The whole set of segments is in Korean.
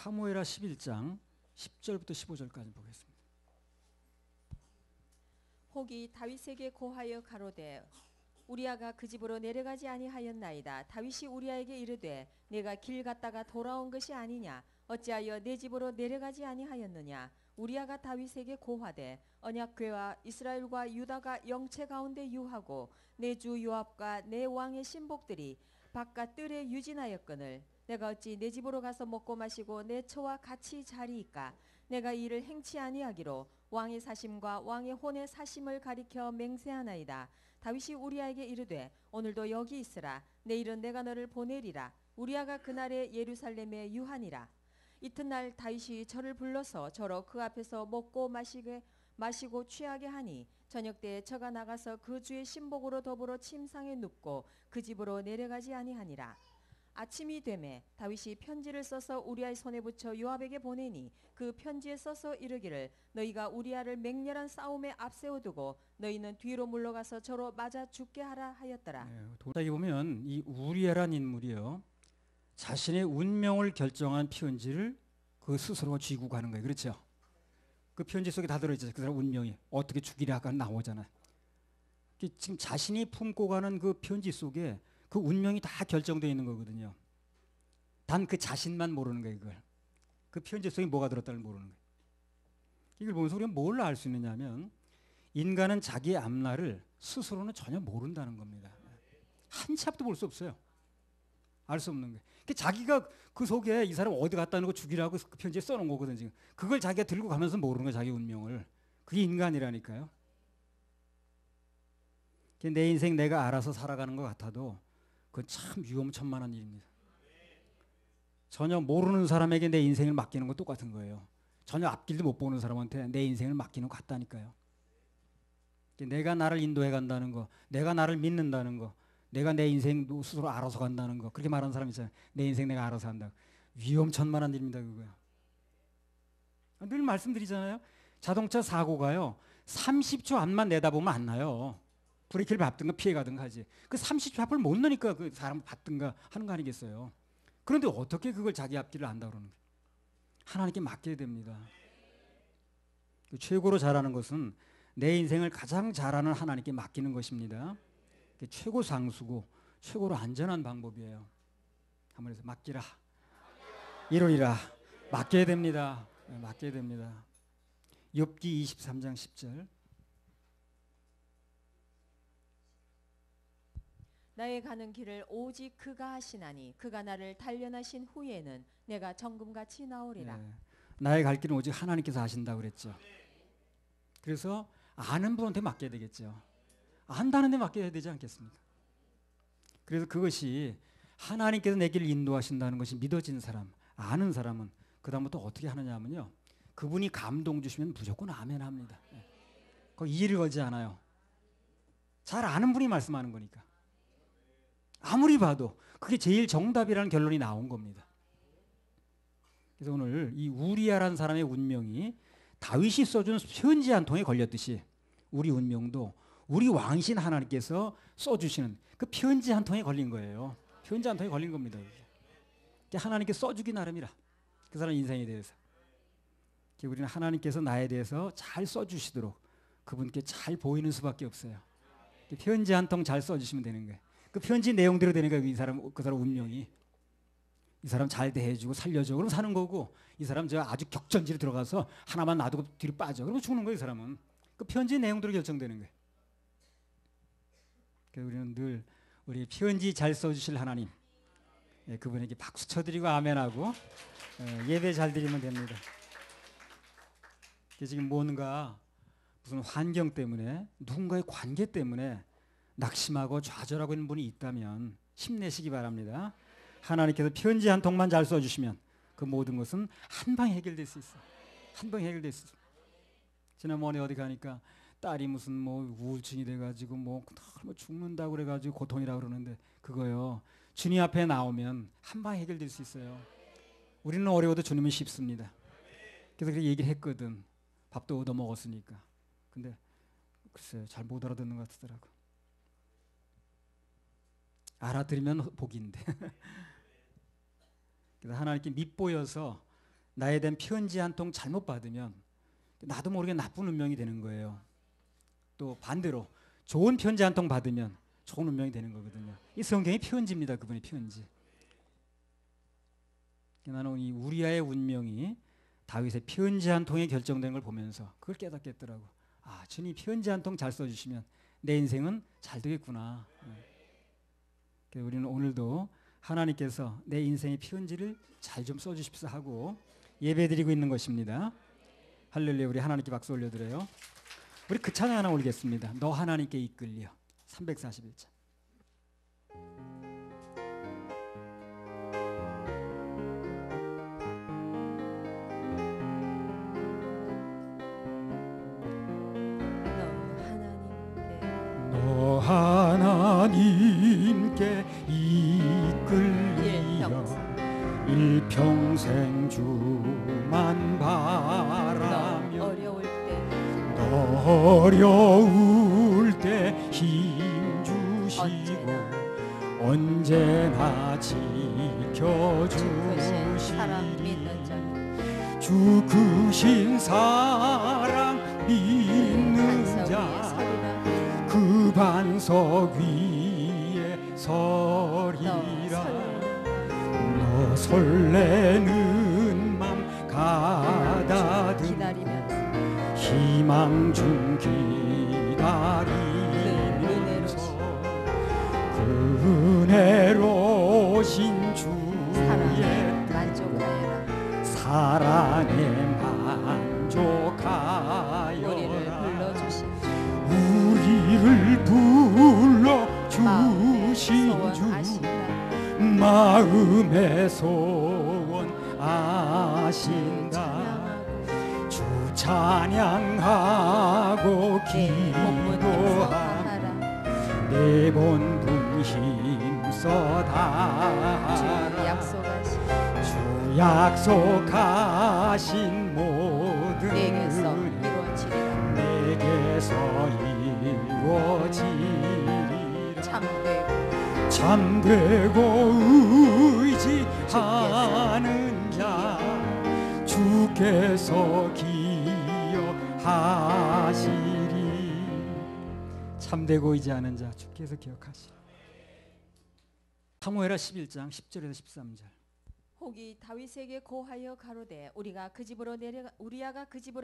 사무엘하 11장 10절부터 15절까지 보겠습니다. 혹이 다윗에게 고하여 가로되 우리아가 그 집으로 내려가지 아니하였나이다. 다윗이 우리아에게 이르되 내가 길 갔다가 돌아온 것이 아니냐. 어찌하여 내 집으로 내려가지 아니하였느냐. 우리아가 다윗에게 고하되 언약궤와 이스라엘과 유다가 영체 가운데 유하고 내 주 요압과 내 왕의 신복들이 바깥 뜰에 유진하였거늘 내가 어찌 내 집으로 가서 먹고 마시고 내 처와 같이 자리이까. 내가 이를 행치 아니하기로 왕의 사심과 왕의 혼의 사심을 가리켜 맹세하나이다. 다윗이 우리아에게 이르되 오늘도 여기 있으라. 내일은 내가 너를 보내리라. 우리아가 그날에 예루살렘에 유하니라. 이튿날 다윗이 저를 불러서 저로 그 앞에서 먹고 마시고 취하게 하니 저녁 때에 저가 나가서 그 주의 신복으로 더불어 침상에 눕고 그 집으로 내려가지 아니하니라. 아침이 되매 다윗이 편지를 써서 우리아의 손에 붙여 요압에게 보내니 그 편지에 써서 이르기를 너희가 우리아를 맹렬한 싸움에 앞세워두고 너희는 뒤로 물러가서 저로 맞아 죽게 하라 하였더라. 여기 보면 이 우리아란 인물이요, 자신의 운명을 결정한 편지를 그 스스로가 쥐고 가는 거예요. 그렇죠? 그 편지 속에 다 들어있죠. 그 사람 운명이 어떻게 죽이려가 나오잖아요. 지금 자신이 품고 가는 그 편지 속에 그 운명이 다 결정되어 있는 거거든요. 단 그 자신만 모르는 거예요. 이걸. 그 편지 속에 뭐가 들었다는 모르는 거예요. 이걸 보면서 우리가 뭘 알 수 있느냐 하면 인간은 자기의 앞날을 스스로는 전혀 모른다는 겁니다. 한 치 앞도 볼 수 없어요. 알 수 없는 거예요. 자기가 그 속에 이 사람 어디 갔다는 거 죽이라고 그 편지에 써놓은 거거든요. 지금. 그걸 자기가 들고 가면서 모르는 거예요. 자기 운명을. 그게 인간이라니까요. 내 인생 내가 알아서 살아가는 것 같아도 그건 참 위험천만한 일입니다. 전혀 모르는 사람에게 내 인생을 맡기는 건 똑같은 거예요. 전혀 앞길도 못 보는 사람한테 내 인생을 맡기는 것 같다니까요. 내가 나를 인도해 간다는 거, 내가 나를 믿는다는 거, 내가 내 인생 스스로 알아서 간다는 거, 그렇게 말하는 사람 있잖아요. 내 인생 내가 알아서 한다. 위험천만한 일입니다. 그거요. 늘 말씀드리잖아요. 자동차 사고가요 30초 앞만 내다보면 안 나요. 브레이크를 밟든가 피해가든가 하지. 그 30초 앞을 못 넣으니까 그 사람을 받든가 하는 거 아니겠어요. 그런데 어떻게 그걸 자기 앞길을 안다고 그러는 거예요. 하나님께 맡겨야 됩니다. 최고로 잘하는 것은 내 인생을 가장 잘하는 하나님께 맡기는 것입니다. 최고 상수고 최고로 안전한 방법이에요. 한번 해서 맡기라. 이루리라. 맡겨야 됩니다. 맡겨야 됩니다. 욥기 23장 10절. 나의 가는 길을 오직 그가 하시나니 그가 나를 단련하신 후에는 내가 정금같이 나오리라. 나의 갈 길은 오직 하나님께서 하신다고 그랬죠. 그래서 아는 분한테 맡겨야 되겠죠. 안다는 데 맡겨야 되지 않겠습니까? 그래서 그것이 하나님께서 내 길을 인도하신다는 것이 믿어진 사람, 아는 사람은 그 다음부터 어떻게 하느냐 하면요, 그분이 감동 주시면 무조건 아멘 합니다. 거기 이의를 걸지 않아요. 잘 아는 분이 말씀하는 거니까. 아무리 봐도 그게 제일 정답이라는 결론이 나온 겁니다. 그래서 오늘 이 우리아라는 사람의 운명이 다윗이 써준 편지 한 통에 걸렸듯이 우리 운명도 우리 왕이신 하나님께서 써주시는 그 편지 한 통에 걸린 거예요. 편지 한 통에 걸린 겁니다. 하나님께 써주기 나름이라. 그 사람 인생에 대해서. 우리는 하나님께서 나에 대해서 잘 써주시도록 그분께 잘 보이는 수밖에 없어요. 편지 한 통 잘 써주시면 되는 거예요. 그 편지 내용대로 되는 거예요. 그 사람 운명이. 이 사람 잘 대해주고 살려줘. 그럼 사는 거고, 이 사람 저 아주 격전지로 들어가서 하나만 놔두고 뒤로 빠져. 그러면 죽는 거예요. 이 사람은. 그 편지 내용대로 결정되는 거예요. 그래서 우리는 늘 우리 편지 잘 써주실 하나님, 그분에게 박수 쳐드리고 아멘하고 예배 잘 드리면 됩니다. 지금 뭔가 무슨 환경 때문에, 누군가의 관계 때문에 낙심하고 좌절하고 있는 분이 있다면 힘내시기 바랍니다. 하나님께서 편지 한 통만 잘 써주시면 그 모든 것은 한 방에 해결될 수 있어요. 한 방에 해결될 수 있어요. 지난번에 어디 가니까 딸이 무슨 뭐 우울증이 돼가지고 뭐 죽는다고 그래가지고 고통이라고 그러는데 그거요, 주님 앞에 나오면 한 방에 해결될 수 있어요. 우리는 어려워도 주님은 쉽습니다. 그래서 그렇게 얘기를 했거든. 밥도 얻어 먹었으니까. 근데 글쎄요, 잘 못 알아듣는 것 같더라고. 알아들으면 복인데. 그래서 하나님께 밑보여서 나에 대한 편지 한 통 잘못 받으면 나도 모르게 나쁜 운명이 되는 거예요. 또 반대로 좋은 편지 한 통 받으면 좋은 운명이 되는 거거든요. 이 성경이 편지입니다. 그분의 편지. 나는 이 우리아의 운명이 다윗의 편지 한 통에 결정된 걸 보면서 그걸 깨닫겠더라고. 아, 주님 편지 한 통 잘 써주시면 내 인생은 잘 되겠구나. 그래서 우리는 오늘도 하나님께서 내 인생의 편지를 잘 좀 써주십사 하고 예배드리고 있는 것입니다. 할렐루야. 우리 하나님께 박수 올려드려요. 우리 그 찬양 하나 올리겠습니다. 너 하나님께 이끌려. 341장. 너 하나님께 이끌려 일평생 주만 바라며 너 어려울 때 힘 주시고 언제나 지켜주시리 주 크신 사랑 믿는 자 그 반석 위에 서리라. 너 설레는 맘 가다듬 희망 중 기다리면서 그 은혜로신 주의 사랑에 만족하여라. 우리를 불러주신 주 마음의 소원 아신다. 주 찬양하고 기도하라. 내 본분 힘써 다하라. 주 약속하신 모든 내게서 이루어지리라. 참되고 의지하는 자 주께서 기억하시리. 참되고 의지하는 자 주께서 기억하시리. 사무엘하 11장 10절에서 13절. 혹이 다윗에게 고하여 가로되 우리아가 그 집으로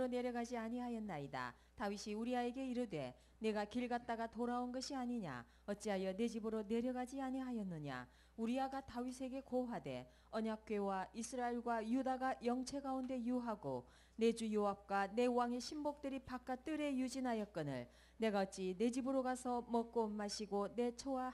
내려가지 아니하였나이다. 다윗이 우리아에게 이르되 내가 길 갔다가 돌아온 것이 아니냐 어찌하여 내 집으로 내려가지 아니하였느냐. 우리아가 다윗에게 고하되 언약궤와 이스라엘과 유다가 영체 가운데 유하고 내 주 요압과 내 왕의 신복들이 바깥 뜰에 유진하였거늘 내가 어찌 내 집으로 가서 먹고 마시고 내 처와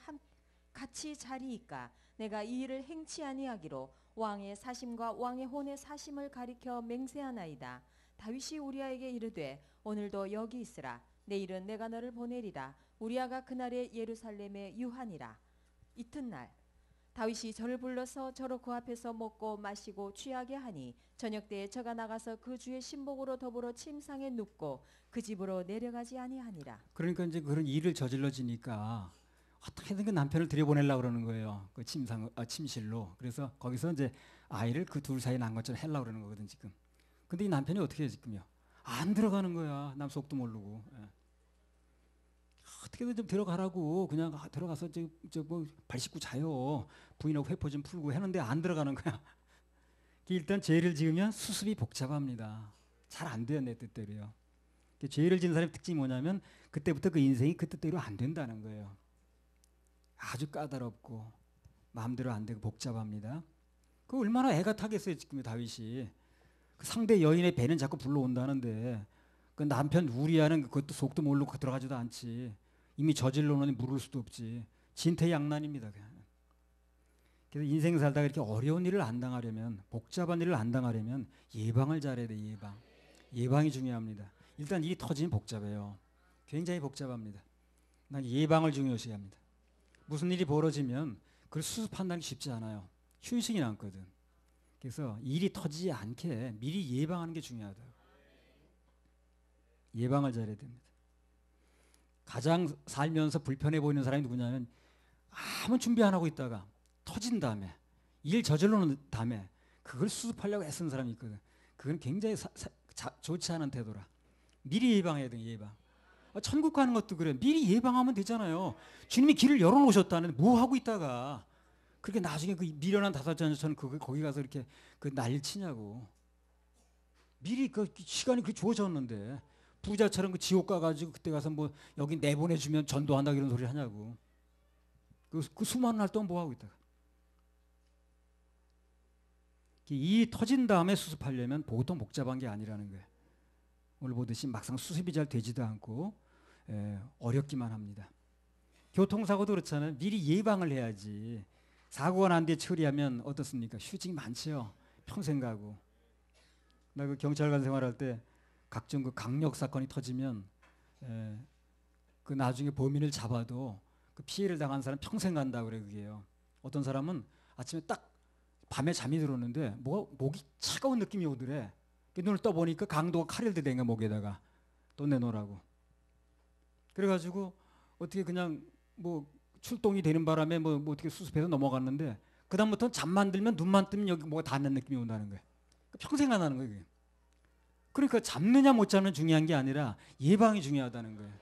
같이 자리이까. 내가 이 일을 행치 아니하기로 왕의 사심과 왕의 혼의 사심을 가리켜 맹세하나이다. 다윗이 우리아에게 이르되 오늘도 여기 있으라. 내일은 내가 너를 보내리라. 우리아가 그날에 예루살렘에 유하니라. 이튿날 다윗이 저를 불러서 저로 그 앞에서 먹고 마시고 취하게 하니 저녁 때에 저가 나가서 그 주의 신복으로 더불어 침상에 눕고 그 집으로 내려가지 아니하니라. 그러니까 이제 그런 일을 저질러지니까 어떻게든 그 남편을 들여보내려고 그러는 거예요. 그 침실로. 그래서 거기서 이제 아이를 그 둘 사이에 난 것처럼 하려고 그러는 거거든 지금. 근데 이 남편이 어떻게 해 지금요? 안 들어가는 거야. 남 속도 모르고. 예. 어떻게든 좀 들어가라고 그냥 들어가서 뭐 발 씻고 자요. 부인하고 회포 좀 풀고 했는데 안 들어가는 거야. 일단 죄를 지으면 수습이 복잡합니다. 잘 안 돼요. 내 뜻대로요. 죄를 지은 사람의 특징이 뭐냐면 그때부터 그 인생이 그 뜻대로 안 된다는 거예요. 아주 까다롭고 마음대로 안 되고 복잡합니다. 그 얼마나 애가 타겠어요 지금 다윗이. 그 상대 여인의 배는 자꾸 불러온다는데 그 남편 우리아는 그것도 속도 모르고 들어가지도 않지. 이미 저질러 놓으니 물을 수도 없지. 진퇴양난입니다. 그냥. 그래서 인생 살다가 이렇게 어려운 일을 안 당하려면 복잡한 일을 안 당하려면 예방을 잘해야 돼. 예방이 중요합니다. 일단 일이 터지면 복잡해요. 굉장히 복잡합니다. 난 예방을 중요시 합니다. 무슨 일이 벌어지면 그걸 수습한다는 게 쉽지 않아요. 휴식이 남거든. 그래서 일이 터지지 않게 미리 예방하는 게 중요하다. 예방을 잘해야 됩니다. 가장 살면서 불편해 보이는 사람이 누구냐면 아무 준비 안 하고 있다가 터진 다음에 일 저질러 놓은 다음에 그걸 수습하려고 애쓴 사람이 있거든. 그건 굉장히 좋지 않은 태도라. 미리 예방해야 돼, 예방. 천국 가는 것도 그래. 미리 예방하면 되잖아요. 주님이 길을 열어놓으셨다는데 뭐 하고 있다가 그렇게 나중에 그 미련한 다사자녀처럼 거기 가서 이렇게 그 난리 치냐고. 미리 그 시간이 그렇게 주어졌는데 부자처럼 그 지옥 가가지고 그때 가서 뭐 여기 내보내주면 전도한다 이런 소리 하냐고. 그 수많은 날 동안 뭐 하고 있다가. 이 터진 다음에 수습하려면 보통 복잡한 게 아니라는 거예요. 오늘 보듯이 막상 수습이 잘 되지도 않고 어렵기만 합니다. 교통사고도 그렇잖아요. 미리 예방을 해야지. 사고가 난 뒤에 처리하면 어떻습니까? 휴직이 많죠. 평생 가고. 나 그 경찰관 생활할 때 각종 그 강력 사건이 터지면 그 나중에 범인을 잡아도 그 피해를 당한 사람 평생 간다 그래 그게요. 어떤 사람은 아침에 딱 밤에 잠이 들었는데 목이 차가운 느낌이 오더래. 눈을 떠보니까 강도가 칼을 대댕겨 목에다가 또 내놓으라고. 그래가지고 어떻게 그냥 뭐 출동이 되는 바람에 뭐 어떻게 수습해서 넘어갔는데 그 다음부터는 잠만 들면 눈만 뜨면 여기 뭐가 닿는 느낌이 온다는 거예요. 평생 안 하는 거예요. 그게. 그러니까 잡느냐 못 잡느냐 중요한 게 아니라 예방이 중요하다는 거예요.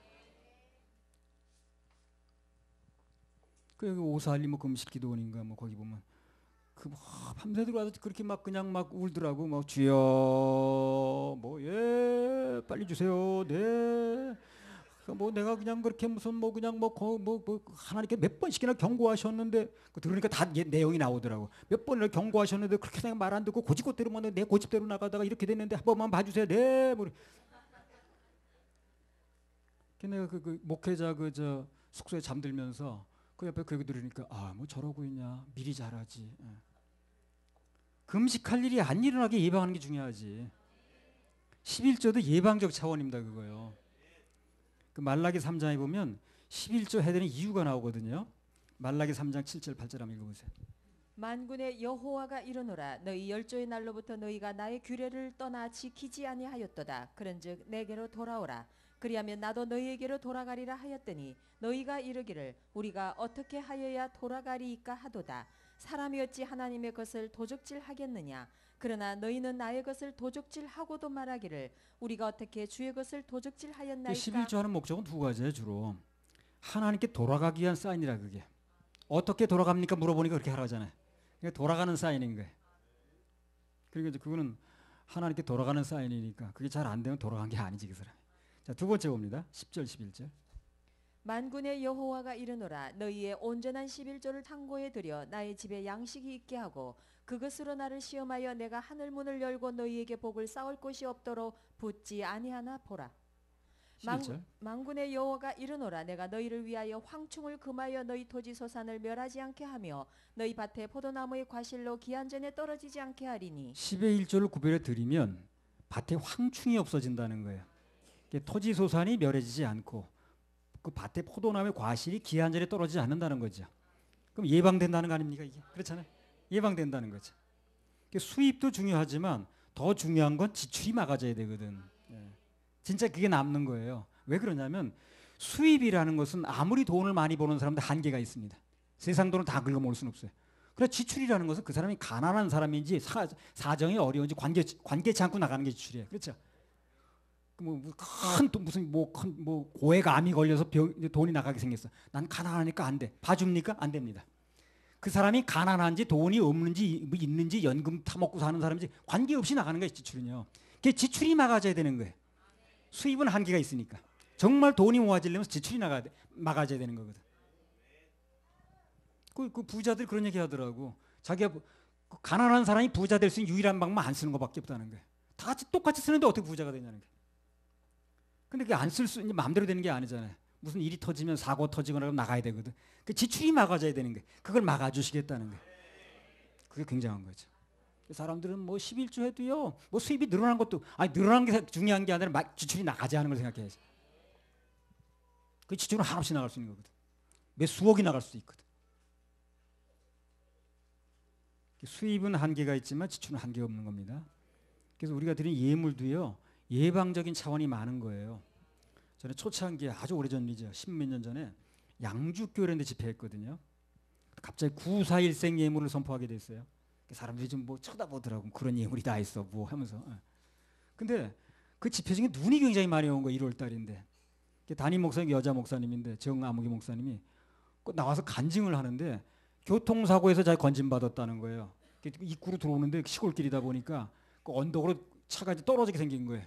그 여기 오사할리 뭐 금식 기도원인가 뭐 거기 보면 그 뭐 밤새 들어와서 그렇게 막 그냥 막 울더라고. 뭐 주여 뭐 예 빨리 주세요. 네. 뭐 내가 그냥 그렇게 무슨 뭐 그냥 뭐 하나님께 몇 번씩이나 경고하셨는데 들으니까 다 내용이 나오더라고. 몇 번이나 경고하셨는데 그렇게 내가 말 안 듣고 고집대로 뭐 내 고집대로 나가다가 이렇게 됐는데 한 번만 봐주세요. 네. 뭐. 내가 그 목회자 그 저 숙소에 잠들면서 그 옆에 그 얘기 들으니까 뭐 저러고 있냐 미리 잘하지. 금식할 일이 안 일어나게 예방하는 게 중요하지. 11조도 예방적 차원입니다 그거요. 그 말라기 3장에 보면 11조 해야 되는 이유가 나오거든요. 말라기 3장 7절 8절 한번 읽어보세요. 만군의 여호와가 이르노라 너희 열조의 날로부터 너희가 나의 규례를 떠나 지키지 아니하였도다. 그런즉 내게로 돌아오라. 그리하면 나도 너희에게로 돌아가리라 하였더니 너희가 이르기를 우리가 어떻게 하여야 돌아가리이까 하도다. 사람이 어찌 하나님의 것을 도적질 하겠느냐. 그러나 너희는 나의 것을 도적질하고도 말하기를 우리가 어떻게 주의 것을 도적질하였나이까. 11조 하는 목적은 두 가지예요. 주로 하나님께 돌아가기 위한 사인이라. 그게 어떻게 돌아갑니까 물어보니까 그렇게 하라잖아요. 그러니까 돌아가는 사인인 거예요. 그러니까 그거는 하나님께 돌아가는 사인이니까 그게 잘 안 되면 돌아간 게 아니지 그 사람. 자, 두 번째 봅니다. 10절 11절. 만군의 여호와가 이르노라 너희의 온전한 11조를 창고에 들여 나의 집에 양식이 있게 하고 그것으로 나를 시험하여 내가 하늘 문을 열고 너희에게 복을 쌓을 곳이 없도록 붙지 아니하나 보라. 11절. 만군의 여호와가 이르노라 내가 너희를 위하여 황충을 금하여 너희 토지 소산을 멸하지 않게 하며 너희 밭에 포도나무의 과실로 기한전에 떨어지지 않게 하리니. 10의 1조를 구별해 드리면 밭에 황충이 없어진다는 거예요. 토지 소산이 멸해지지 않고 그 밭에 포도나무의 과실이 기한전에 떨어지지 않는다는 거죠. 그럼 예방된다는 거 아닙니까 이게? 그렇잖아요. 예방된다는 거죠. 수입도 중요하지만 더 중요한 건 지출이 막아져야 되거든. 진짜 그게 남는 거예요. 왜 그러냐면 수입이라는 것은 아무리 돈을 많이 버는 사람도 한계가 있습니다. 세상 돈을 다 긁어모을 수는 없어요. 그래서 지출이라는 것은 그 사람이 가난한 사람인지 사정이 어려운지 관계치 않고 나가는 게 지출이에요. 그렇죠? 무슨 고액 암이 걸려서 돈이 나가게 생겼어. 난 가난하니까 안 돼. 봐줍니까? 안 됩니다. 그 사람이 가난한지 돈이 없는지 뭐 있는지 연금 타먹고 사는 사람인지 관계없이 나가는 거예요. 지출은요. 그게 지출이 막아져야 되는 거예요. 수입은 한계가 있으니까. 정말 돈이 모아지려면 지출이 막아져야 되는 거거든. 그 부자들 그런 얘기 하더라고. 자기가 가난한 사람이 부자 될 수 있는 유일한 방법 안 쓰는 것밖에 없다는 거예요. 다 같이 똑같이 쓰는데 어떻게 부자가 되냐는 거예요. 근데 그게 안 쓸 수 있는 마음대로 되는 게 아니잖아요. 무슨 일이 터지면 사고 터지거나 나가야 되거든. 그 지출이 막아져야 되는 거예요. 그걸 막아주시겠다는 거예요. 그게 굉장한 거죠. 사람들은 뭐 11조 해도요. 뭐 수입이 늘어난 것도 늘어난 게 중요한 게 아니라 지출이 나가지 않은 걸 생각해야지. 그 지출은 한없이 나갈 수 있는 거거든. 몇 수억이 나갈 수도 있거든. 수입은 한계가 있지만 지출은 한계가 없는 겁니다. 그래서 우리가 드린 예물도요. 예방적인 차원이 많은 거예요. 저는 초창기에 아주 오래전 일이죠. 10몇 년 전에 양주교회라는 데 집회했거든요. 갑자기 941생 예물을 선포하게 됐어요. 사람들이 좀 뭐 쳐다보더라고. 그런 예물이 다 있어 뭐 하면서. 근데 그 집회 중에 눈이 굉장히 많이 온 거예요. 1월 달인데. 담임 목사님 여자 목사님인데 정아무개 목사님이 나와서 간증을 하는데 교통사고에서 잘 건진받았다는 거예요. 입구로 들어오는데 시골길이다 보니까 그 언덕으로 차가 떨어지게 생긴 거예요.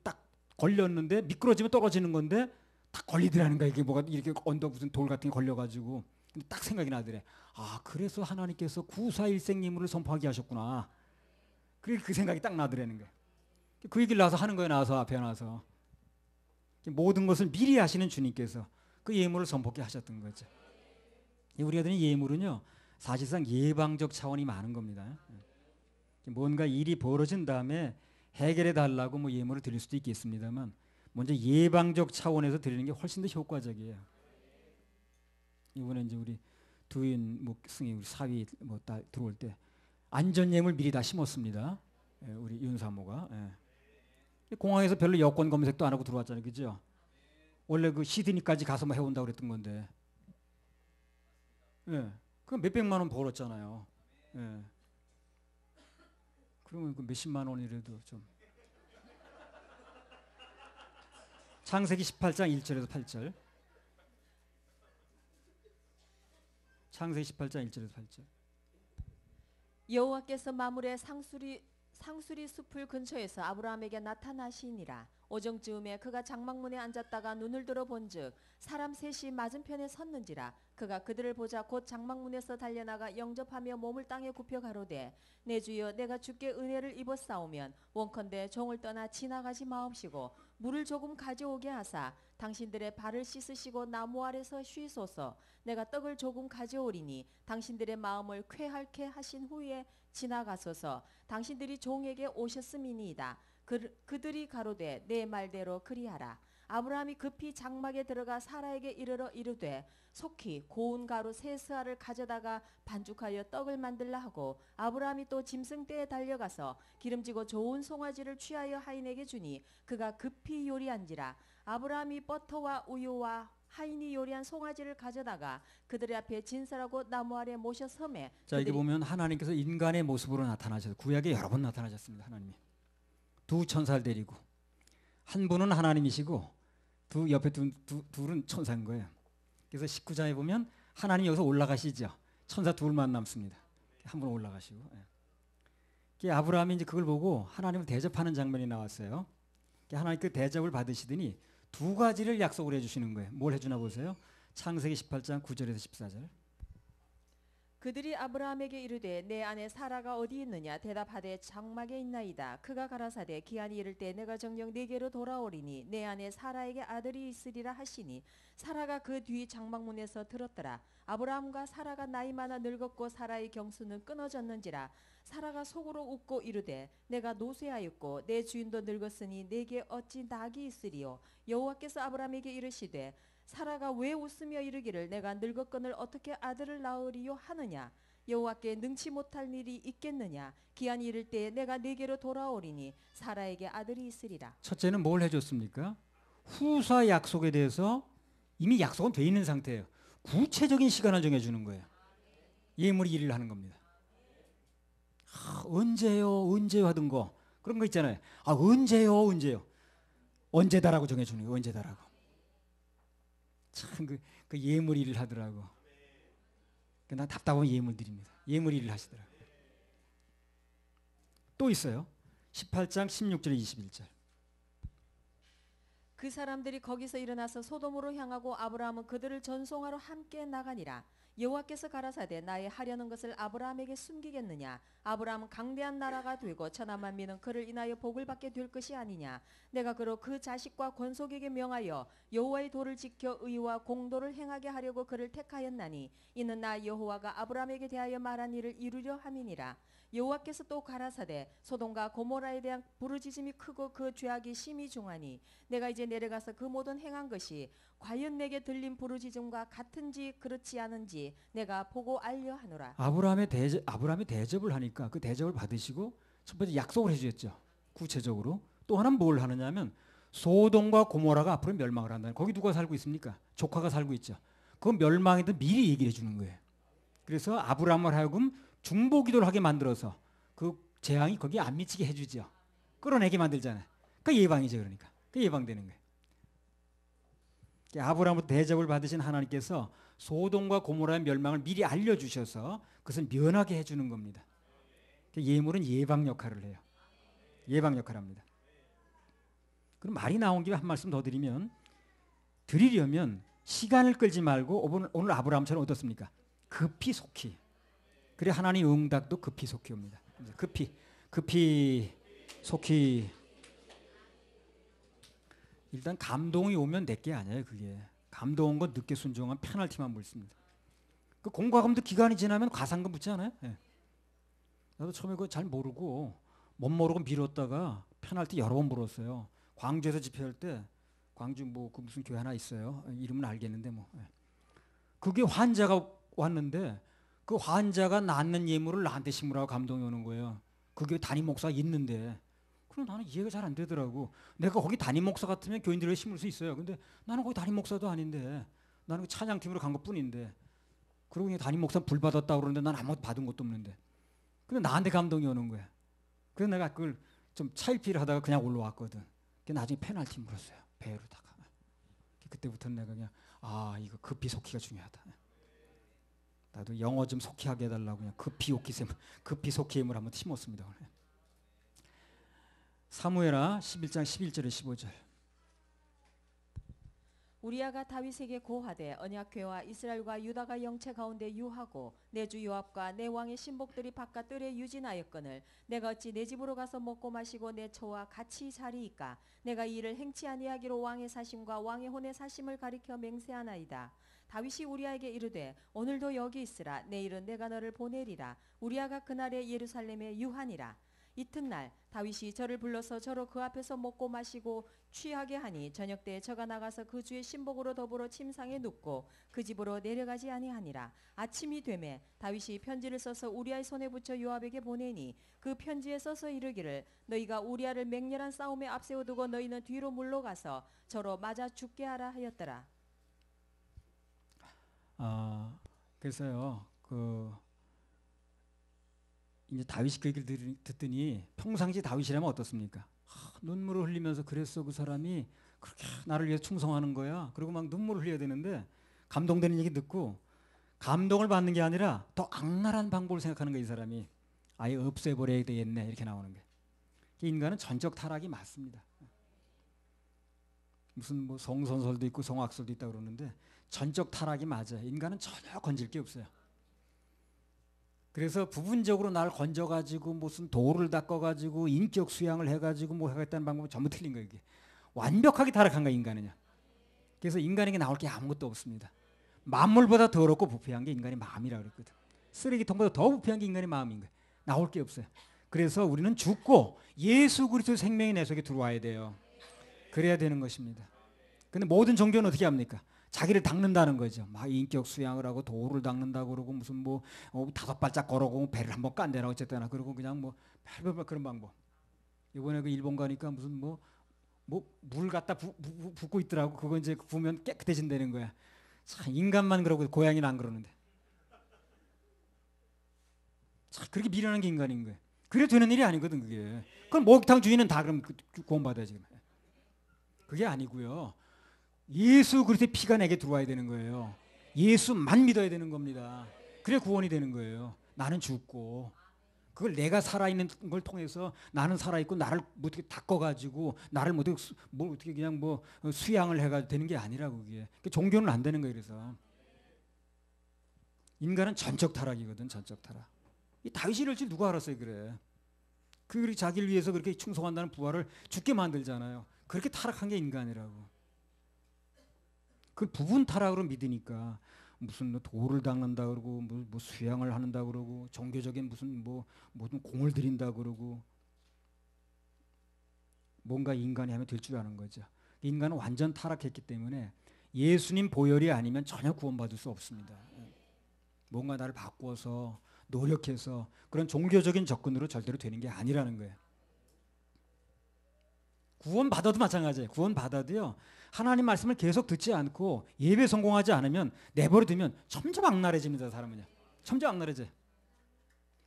딱 걸렸는데 미끄러지면 떨어지는 건데 딱 걸리더라는 거야. 이게 뭐가 이렇게 언덕 무슨 돌 같은 게 걸려가지고. 근데 딱 생각이 나더래. 아, 그래서 하나님께서 구사일생 예물을 선포하게 하셨구나. 그 생각이 딱 나더라는 거야. 그 얘기를 나와서 하는 거예요. 나와서 앞에 나와서 모든 것을 미리 하시는 주님께서 그 예물을 선포하게 하셨던 거죠. 우리가 드린 예물은요, 사실상 예방적 차원이 많은 겁니다. 뭔가 일이 벌어진 다음에 해결해 달라고 뭐 예물을 드릴 수도 있겠습니다만 먼저 예방적 차원에서 드리는 게 훨씬 더 효과적이에요. 이번에 이제 우리 두인 목승이 우리 사위 뭐 다 들어올 때 안전 예물 미리 다 심었습니다. 우리 윤사모가. 공항에서 별로 여권 검색도 안 하고 들어왔잖아요, 그죠? 원래 그 시드니까지 가서 뭐 해온다고 그랬던 건데, 그 몇백만 원 벌었잖아요. 그러면 그 몇십만 원이라도 좀. 창세기 18장 1절에서 8절. 창세기 18장 1절에서 8절. 여호와께서 마물의 상수리 숲을 근처에서 아브라함에게 나타나시니라. 오정쯤에 그가 장막문에 앉았다가 눈을 들어 본즉 사람 셋이 맞은편에 섰는지라. 그가 그들을 보자 곧 장막문에서 달려나가 영접하며 몸을 땅에 굽혀 가로되 내 주여 내가 주께 은혜를 입었사오면 원컨대 종을 떠나 지나가지 마옵시고 물을 조금 가져오게 하사 당신들의 발을 씻으시고 나무 아래서 쉬소서. 내가 떡을 조금 가져오리니 당신들의 마음을 쾌활케 하신 후에 지나가소서. 당신들이 종에게 오셨음이니이다. 그들이 가로되 내 말대로 그리하라. 아브라함이 급히 장막에 들어가 사라에게 이르러 이르되 속히 고운 가루 세 스아를 가져다가 반죽하여 떡을 만들라 하고 아브라함이 또 짐승떼에 달려가서 기름지고 좋은 송아지를 취하여 하인에게 주니 그가 급히 요리한지라. 아브라함이 버터와 우유와 하인이 요리한 송아지를 가져다가 그들의 앞에 진설하고 나무 아래 모셔 섬에. 자, 이게 보면 하나님께서 인간의 모습으로 나타나셔서 구약에 여러 번 나타나셨습니다. 하나님이 두 천사를 데리고 한 분은 하나님이시고 옆에 둘은 천사인 거예요. 그래서 19장에 보면 하나님 여기서 올라가시죠. 천사 둘만 남습니다. 한 분 올라가시고. 아브라함이 이제 그걸 보고 하나님을 대접하는 장면이 나왔어요. 하나님 그 대접을 받으시더니 두 가지를 약속을 해주시는 거예요. 뭘 해주나 보세요. 창세기 18장 9절에서 14절. 그들이 아브라함에게 이르되 내 아내 사라가 어디 있느냐 대답하되 장막에 있나이다. 그가 가라사대 기한이 이를 때 내가 정녕 네게로 돌아오리니 내 아내 사라에게 아들이 있으리라 하시니 사라가 그 뒤 장막문에서 들었더라. 아브라함과 사라가 나이 많아 늙었고 사라의 경수는 끊어졌는지라. 사라가 속으로 웃고 이르되 내가 노쇠하였고 내 주인도 늙었으니 내게 어찌 낙이 있으리요. 여호와께서 아브라함에게 이르시되 사라가 왜 웃으며 이르기를 내가 늙었거늘 어떻게 아들을 낳으리요 하느냐. 여호와께 능치 못할 일이 있겠느냐. 기한이 이를 때에 내가 네게로 돌아오리니 사라에게 아들이 있으리라. 첫째는 뭘 해줬습니까? 후사 약속에 대해서 이미 약속은 돼 있는 상태예요. 구체적인 시간을 정해주는 거예요. 예물이 일을 하는 겁니다. 언제요 하던 거 그런 거 있잖아요. 언제요 언제다라고 정해주는 거예요. 언제다라고. 참 그 예물 일을 하더라고. 난 답답하면 예물 드립니다. 예물 일을 하시더라고요. 또 있어요. 18장 16절 21절. 그 사람들이 거기서 일어나서 소돔으로 향하고 아브라함은 그들을 전송하러 함께 나가니라. 여호와께서 가라사대 나의 하려는 것을 아브라함에게 숨기겠느냐. 아브라함은 강대한 나라가 되고 천하 만민은 그를 인하여 복을 받게 될 것이 아니냐. 내가 그로 그 자식과 권속에게 명하여 여호와의 도를 지켜 의와 공도를 행하게 하려고 그를 택하였나니 이는 나 여호와가 아브라함에게 대하여 말한 일을 이루려 함이니라. 여호와께서 또 가라사대 소돔과 고모라에 대한 부르짖음이 크고 그 죄악이 심히 중하니 내가 이제 내려가서 그 모든 행한 것이 과연 내게 들린 부르짖음과 같은지 그렇지 않은지 내가 보고 알려 하노라. 아브라함이 대접을 하니까 그 대접을 받으시고 첫 번째 약속을 해주셨죠. 구체적으로. 또 하나는 뭘 하느냐면 소돔과 고모라가 앞으로 멸망을 한다는. 거기 누가 살고 있습니까? 조카가 살고 있죠. 그 멸망에도 미리 얘기를 해주는 거예요. 그래서 아브라함을 하여금 중보기도를 하게 만들어서 그 재앙이 거기에 안 미치게 해주죠. 끌어내게 만들잖아요. 그 예방이죠. 그러니까 그 예방되는 거예요. 아브라함부터 대접을 받으신 하나님께서 소돔과 고모라의 멸망을 미리 알려주셔서 그것을 면하게 해주는 겁니다. 예물은 예방 역할을 해요. 예방 역할을 합니다. 그럼 말이 나온 김에 한 말씀 더 드리려면 시간을 끌지 말고 오늘 아브라함처럼 어떻습니까? 급히 속히. 그래 하나님 응답도 급히 속히 옵니다. 급히 속히. 일단 감동이 오면 내게 아니에요. 그게 감동 온 건 늦게 순종한 페널티만 물습니다. 그 공과금도 기간이 지나면 가산금 붙지 않아요? 네. 나도 처음에 그거 잘 모르고 못 모르고 미뤘다가 페널티 여러 번 물었어요. 광주에서 집회할 때 광주 뭐 그 무슨 교회 하나 있어요. 이름은 알겠는데 뭐 그게 환자가 왔는데 그 환자가 낳는 예물을 나한테 심으라고 감동이 오는 거예요. 그게 담임 목사가 있는데 그럼 나는 이해가 잘 안 되더라고. 내가 거기 담임 목사 같으면 교인들을 심을 수 있어요. 근데 나는 거기 담임 목사도 아닌데 나는 그 찬양팀으로 간 것뿐인데 그러고 그냥 담임 목사 불 받았다고 그러는데 난 아무것도 받은 것도 없는데 근데 나한테 감동이 오는 거야. 그래서 내가 그걸 좀 차일피일 하다가 그냥 올라왔거든. 나중에 페널티 물었어요. 배로다가. 그때부터는 내가 그냥 이거 급히 속히가 중요하다. 나도 영어 좀 속히 하게 해달라고 그냥 급히 속히임을 한번 심었습니다. 사무엘하 11장 11절에 15절. 우리아가 다윗에게 고하되 언약궤와 이스라엘과 유다가 영체 가운데 유하고 내 주 요압과 내 왕의 신복들이 바깥 뜰에 유진하였거늘 내가 어찌 내 집으로 가서 먹고 마시고 내 처와 같이 자리이까. 내가 이 일을 행치 아니하기로 왕의 사심과 왕의 혼의 사심을 가리켜 맹세하나이다. 다윗이 우리아에게 이르되 오늘도 여기 있으라. 내일은 내가 너를 보내리라. 우리아가 그날에 예루살렘에 유하니라. 이튿날 다윗이 저를 불러서 저로 그 앞에서 먹고 마시고 취하게 하니 저녁 때에 저가 나가서 그 주의 신복으로 더불어 침상에 눕고 그 집으로 내려가지 아니하니라. 아침이 되매 다윗이 편지를 써서 우리아의 손에 붙여 요압에게 보내니 그 편지에 써서 이르기를 너희가 우리아를 맹렬한 싸움에 앞세워두고 너희는 뒤로 물러가서 저로 맞아 죽게 하라 하였더라. 그래서요 이제 다윗이 그 얘기를 듣더니 평상시 다윗이라면 어떻습니까? 눈물을 흘리면서 그랬어 그 사람이 그렇게 나를 위해서 충성하는 거야. 그리고 막 눈물을 흘려야 되는데 감동되는 얘기 듣고 감동을 받는 게 아니라 더 악랄한 방법을 생각하는 거야. 이 사람이 아예 없애버려야 되겠네 이렇게 나오는 게. 인간은 전적 타락이 맞습니다. 무슨 뭐 성선설도 있고 성악설도 있다고 그러는데 전적 타락이 맞아요. 인간은 전혀 건질 게 없어요. 그래서 부분적으로 날 건져가지고 무슨 도를 닦아가지고 인격 수양을 해가지고 뭐 하겠다는 방법은 전부 틀린 거예요. 이게. 완벽하게 타락한 거야 인간은요. 그래서 인간에게 나올 게 아무것도 없습니다. 만물보다 더럽고 부패한 게 인간의 마음이라고 그랬거든. 쓰레기통보다 더 부패한 게 인간의 마음인 거예요. 나올 게 없어요. 그래서 우리는 죽고 예수 그리스도의 생명이 내 속에 들어와야 돼요. 그래야 되는 것입니다. 근데 모든 종교는 어떻게 합니까? 자기를 닦는다는 거죠. 막 인격 수양을 하고 도를 닦는다고 그러고 무슨 뭐 5발짝 걸어고 배를 한번 깐대나 어쨌거나 그러고 그냥 뭐 별별 그런 방법. 이번에 그 일본 가니까 무슨 뭐 물 갖다 붓고 있더라고. 그거 이제 부으면 깨끗해진다는 거야. 참 인간만 그러고 고양이는 안 그러는데. 참 그렇게 미련한 게 인간인 거예요. 그래 되는 일이 아니거든 그게. 그럼 목욕탕 주인은 다 그럼 구원받아야지. 그게 아니고요. 예수 그리스도의 피가 내게 들어와야 되는 거예요. 예수만 믿어야 되는 겁니다. 그래 구원이 되는 거예요. 나는 죽고 그걸 내가 살아있는 걸 통해서 나는 살아있고 나를 뭐 어떻게 닦아가지고 나를 뭐 어떻게 그냥 뭐 수양을 해가지고 되는 게 아니라고 그게. 종교는 안 되는 거예요. 그래서 인간은 전적 타락이거든. 전적 타락. 이 다윗이 이럴 줄 누가 알았어요. 그래. 그 자기를 위해서 그렇게 충성한다는 부하를 죽게 만들잖아요. 그렇게 타락한 게 인간이라고. 그 부분 타락으로 믿으니까 무슨 도를 닦는다 그러고 뭐 수양을 한다 그러고 종교적인 무슨 모든 공을 들인다 그러고 뭔가 인간이 하면 될 줄 아는 거죠. 인간은 완전 타락했기 때문에 예수님 보혈이 아니면 전혀 구원받을 수 없습니다. 뭔가 나를 바꿔서 노력해서 그런 종교적인 접근으로 절대로 되는 게 아니라는 거예요. 구원 받아도 마찬가지예요. 구원 받아도요. 하나님 말씀을 계속 듣지 않고 예배 성공하지 않으면 내버려 두면 점점 악랄해집니다. 사람은요. 점점 악랄해져요.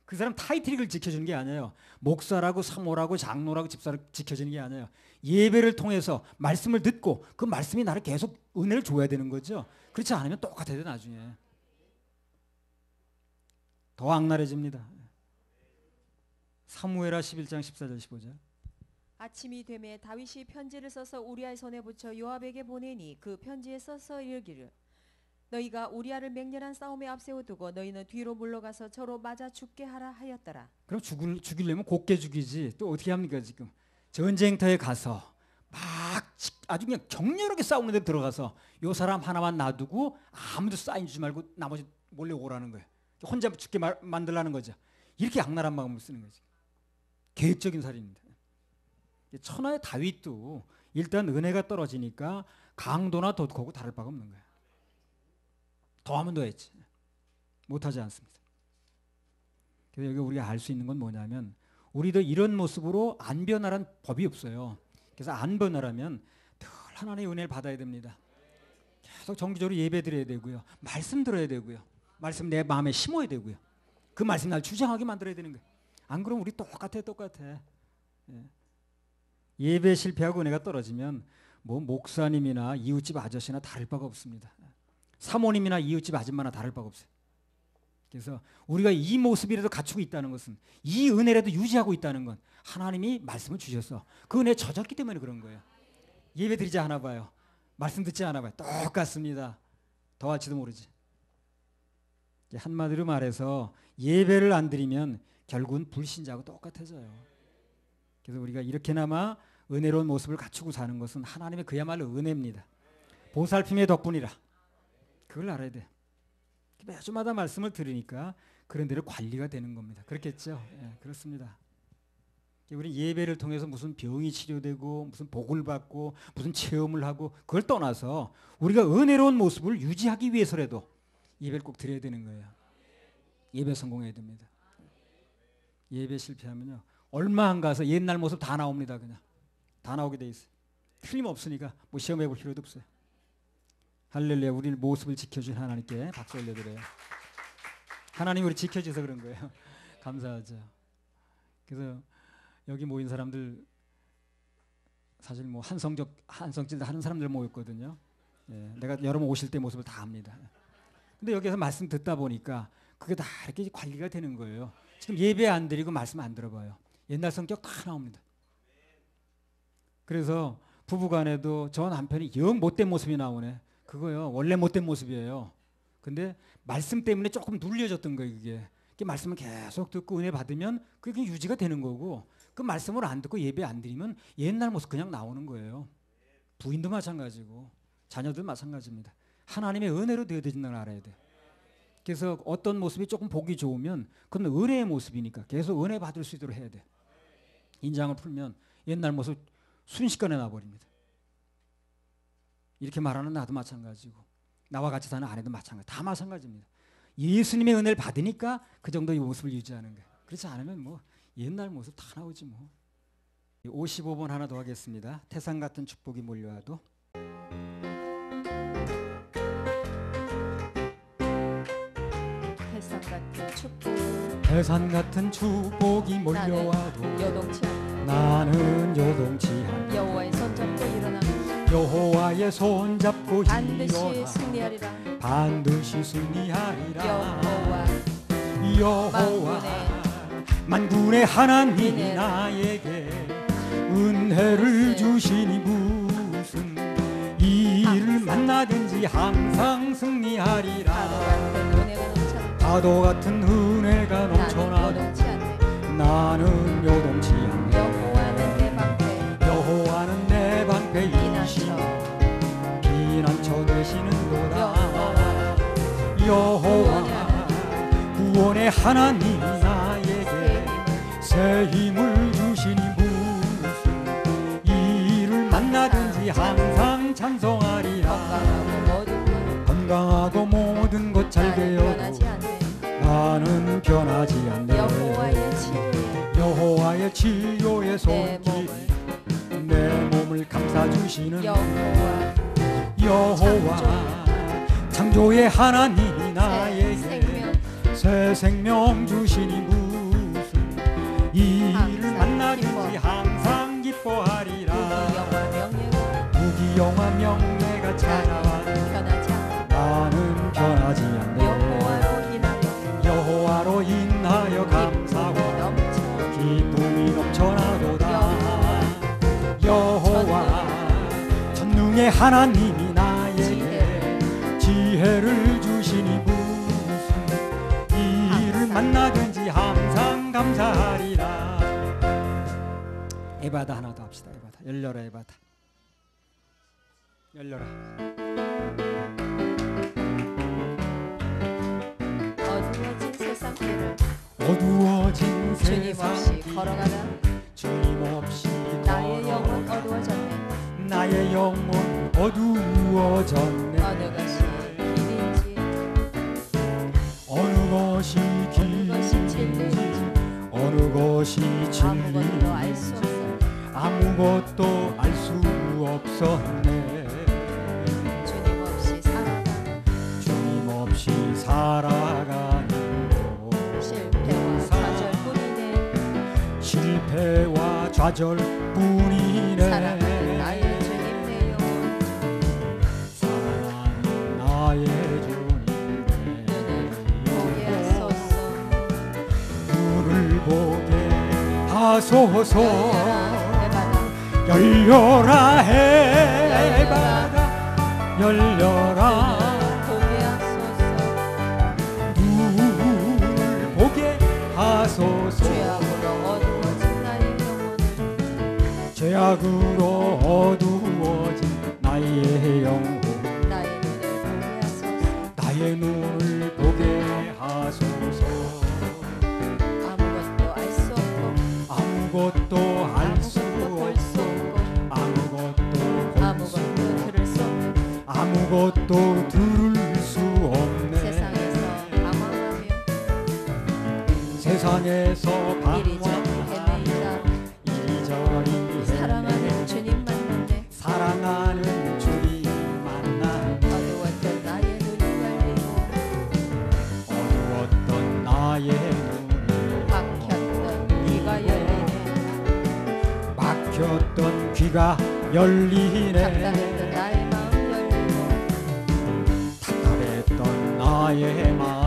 그 사람 타이틀을 지켜주는 게 아니에요. 목사라고 사모라고 장로라고 집사라고 지켜주는 게 아니에요. 예배를 통해서 말씀을 듣고 그 말씀이 나를 계속 은혜를 줘야 되는 거죠. 그렇지 않으면 똑같아요. 나중에 더 악랄해집니다. 사무엘하 11장 14절 15절. 아침이 되매 다윗이 편지를 써서 우리아의 손에 붙여 요압에게 보내니 그 편지에 써서 이르기를 너희가 우리아를 맹렬한 싸움에 앞세워두고 너희는 뒤로 물러가서 저로 맞아 죽게 하라 하였더라. 그럼 죽이려면 곱게 죽이지 또 어떻게 합니까? 지금 전쟁터에 가서 막 아주 그냥 격렬하게 싸우는 데 들어가서 요 사람 하나만 놔두고 아무도 사인 주지 말고 나머지 몰래 오라는 거예요. 혼자 죽게 만들라는 거죠. 이렇게 악랄한 마음을 쓰는 거지. 계획적인 살인입니다. 천하의 다윗도 일단 은혜가 떨어지니까 강도나 덫하고 다를 바가 없는 거예요. 더하면 더했지. 못하지 않습니다. 그래서 여기 우리가 알 수 있는 건 뭐냐면 우리도 이런 모습으로 안 변하란 법이 없어요. 그래서 안 변하려면 늘 하나님의 은혜를 받아야 됩니다. 계속 정기적으로 예배 드려야 되고요. 말씀 들어야 되고요. 말씀 내 마음에 심어야 되고요. 그 말씀 날 주장하게 만들어야 되는 거예요. 안 그러면 우리 똑같아. 예배 실패하고 은혜가 떨어지면 뭐 목사님이나 이웃집 아저씨나 다를 바가 없습니다. 사모님이나 이웃집 아줌마나 다를 바가 없어요. 그래서 우리가 이 모습이라도 갖추고 있다는 것은 이 은혜라도 유지하고 있다는 건 하나님이 말씀을 주셔서 그 은혜에 젖었기 때문에 그런 거예요. 예배 드리지 않아 봐요. 말씀 듣지 않아 봐요. 똑같습니다. 더할지도 모르지. 한마디로 말해서 예배를 안 드리면 결국은 불신자하고 똑같아져요. 그래서 우리가 이렇게나마 은혜로운 모습을 갖추고 사는 것은 하나님의 그야말로 은혜입니다. 보살핌의 덕분이라. 그걸 알아야 돼. 매주마다 말씀을 들으니까 그런 대로 관리가 되는 겁니다. 그렇겠죠? 예, 그렇습니다. 우리 예배를 통해서 무슨 병이 치료되고 무슨 복을 받고 무슨 체험을 하고 그걸 떠나서 우리가 은혜로운 모습을 유지하기 위해서라도 예배를 꼭 드려야 되는 거예요. 예배 성공해야 됩니다. 예배 실패하면요 얼마 안 가서 옛날 모습 다 나옵니다. 그냥 다 나오게 돼 있어요. 틀림없으니까 뭐 시험해 볼 필요도 없어요. 할렐루야. 우리 모습을 지켜준 하나님께 박수 올려드려요. 하나님 우리 지켜주셔서 그런 거예요. 감사하죠. 그래서 여기 모인 사람들 사실 뭐 한성질 하는 사람들 모였거든요. 예, 내가 여러분 오실 때 모습을 다 압니다. 근데 여기서 말씀 듣다 보니까 그게 다 이렇게 관리가 되는 거예요. 지금 예배 안 드리고 말씀 안 들어봐요. 옛날 성격 다 나옵니다. 그래서 부부간에도 저 남편이 영 못된 모습이 나오네. 그거요 원래 못된 모습이에요. 근데 말씀 때문에 조금 눌려졌던 거예요. 그게 말씀을 계속 듣고 은혜 받으면 그게 유지가 되는 거고 그 말씀을 안 듣고 예배 안 드리면 옛날 모습 그냥 나오는 거예요. 부인도 마찬가지고 자녀도 마찬가지입니다. 하나님의 은혜로 되어진다는 걸 알아야 돼요. 그래서 어떤 모습이 조금 보기 좋으면 그건 은혜의 모습이니까 계속 은혜 받을 수 있도록 해야 돼요. 인장을 풀면 옛날 모습 순식간에 나버립니다. 이렇게 말하는 나도 마찬가지고 나와 같이 사는 아내도 마찬가지. 다 마찬가지입니다. 예수님의 은혜를 받으니까 그 정도의 모습을 유지하는 거예요. 그렇지 않으면 뭐 옛날 모습 다 나오지 뭐. 55번 하나 더 하겠습니다. 태산 같은 축복이 몰려와도. 태산 같은 축복. 태산 같은 축복이 몰려와도 여동치 않네. 나는 요동치 않네. 여호와의 손잡고 일어나. 여호와의 손잡고 반드시 일어나. 승리하리라. 반드시 승리하리라. 여호와 만군의 하나님이 은혜를. 나에게 은혜를 주시니 무슨 일을 만나든지 항상 승리하리라. 파도 같은 은혜가 넘쳐나도 나는 요동치 않네. 여호와는 내 방패이시니 피난처 되시는도다. 여호와 구원의 하나님 나에게 새 힘을 주시니 무슨 일을 만나든지 항상 찬송하리라. 건강하고 모든 것 잘 되어도 나는 변하지 않네. 여호와의 치료의 손길 내 몸을 감싸주시는 여호와 창조의 하나님이 나에게 새 생명 주시니 만나든지 항상 기뻐하리라. 무기영화 명예가 찾아와 변하지 않네. 나는 변하지 않네. 여호와로 인하여 감사와 기쁨이 넘쳐나도다. 여호와 전능의 하나님이 나에게 지혜를 주시니 무슨 일을 만나든지 항상 감사하리라. 에바다 하나 더 합시다. 에바다 열려라. 에바다 열려라. 어두워진 세상길을 어두워진 주님 없이 세상 걸어가다 주님 없이 나의 영혼 걸어가다. 어두워졌네. 나의 영혼 어두워졌네. 어느 것이 길인지 어느 것이 어느 것이 진리인지 어느 것이 아무것도 알 수 진리인지 없어. 아무것도 알 수 없었네. 주님 없이 살아가 주님 없이 살아가는 것 실패와 좌절뿐이네. 실패와 좌절뿐이네. 사랑하는 나의 주님 내 영혼 사랑하는 나의 주님 눈을 보게 하소서. 눈을 보게 하소서. 열려라 해바다 열려라 해바다 열려라. 눈을 보게 하소서. 눈을 보게 하소서. 죄악으로 어두워진 나의 영혼 죄악으로 어두워진 나의 영혼 나의 눈을 보게 하소서. 나의 눈을 보게 하소서. 아무것도 알 수 없고 아무것도 알 수 아무것도 볼 수 없고 없고 아무것도 볼 수 아무것도 들을 수 없는 아무것도 들을 수 없네. 세상에서 방황하며 세상에서 이리저리 방황 헤매이다. 이리저리 사랑하는 주님 만났네. 사랑하는 주님 만나 어두웠던 나의 눈이 열리고 어두웠던 나의 눈이 막혔던 귀가 열리네. 막혔던 귀가 열리네. 답답했던 나의 마음 열리고 답답했던 나의 마음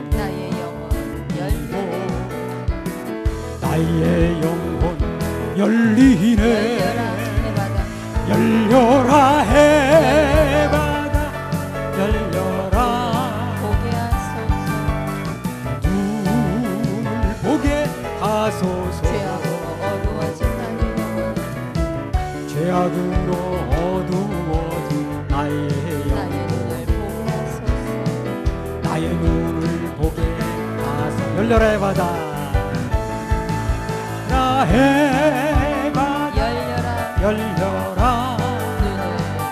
나의 영혼 열리네. 나의 영혼 열리네. 열려라 해바다 열려라 해바다 열려라. 보게 하소서. 눈을 보게 하소서. 죄악으로 어두워진 나의 죄악으로 어두워진 나의 나의 영혼 눈을 보게 하소서. 나의 눈을 보게 하소서. 열려라 해바다 라 해바다 열려라 열려라. 눈을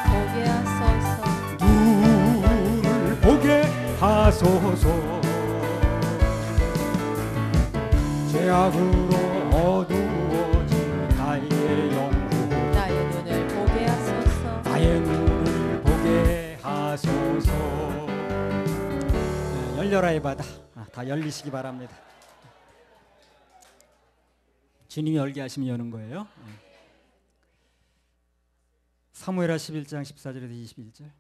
보게 하소서. 눈을 보게 하소서. 죄악으로 어두워진 나의 영혼 나의 눈을 보게 하소서. 나의 눈을 보게 하소서. 네, 열려라의 바다 다 열리시기 바랍니다. 주님이 열게 하시면 여는 거예요. 사무엘하 11장 14절에서 21절.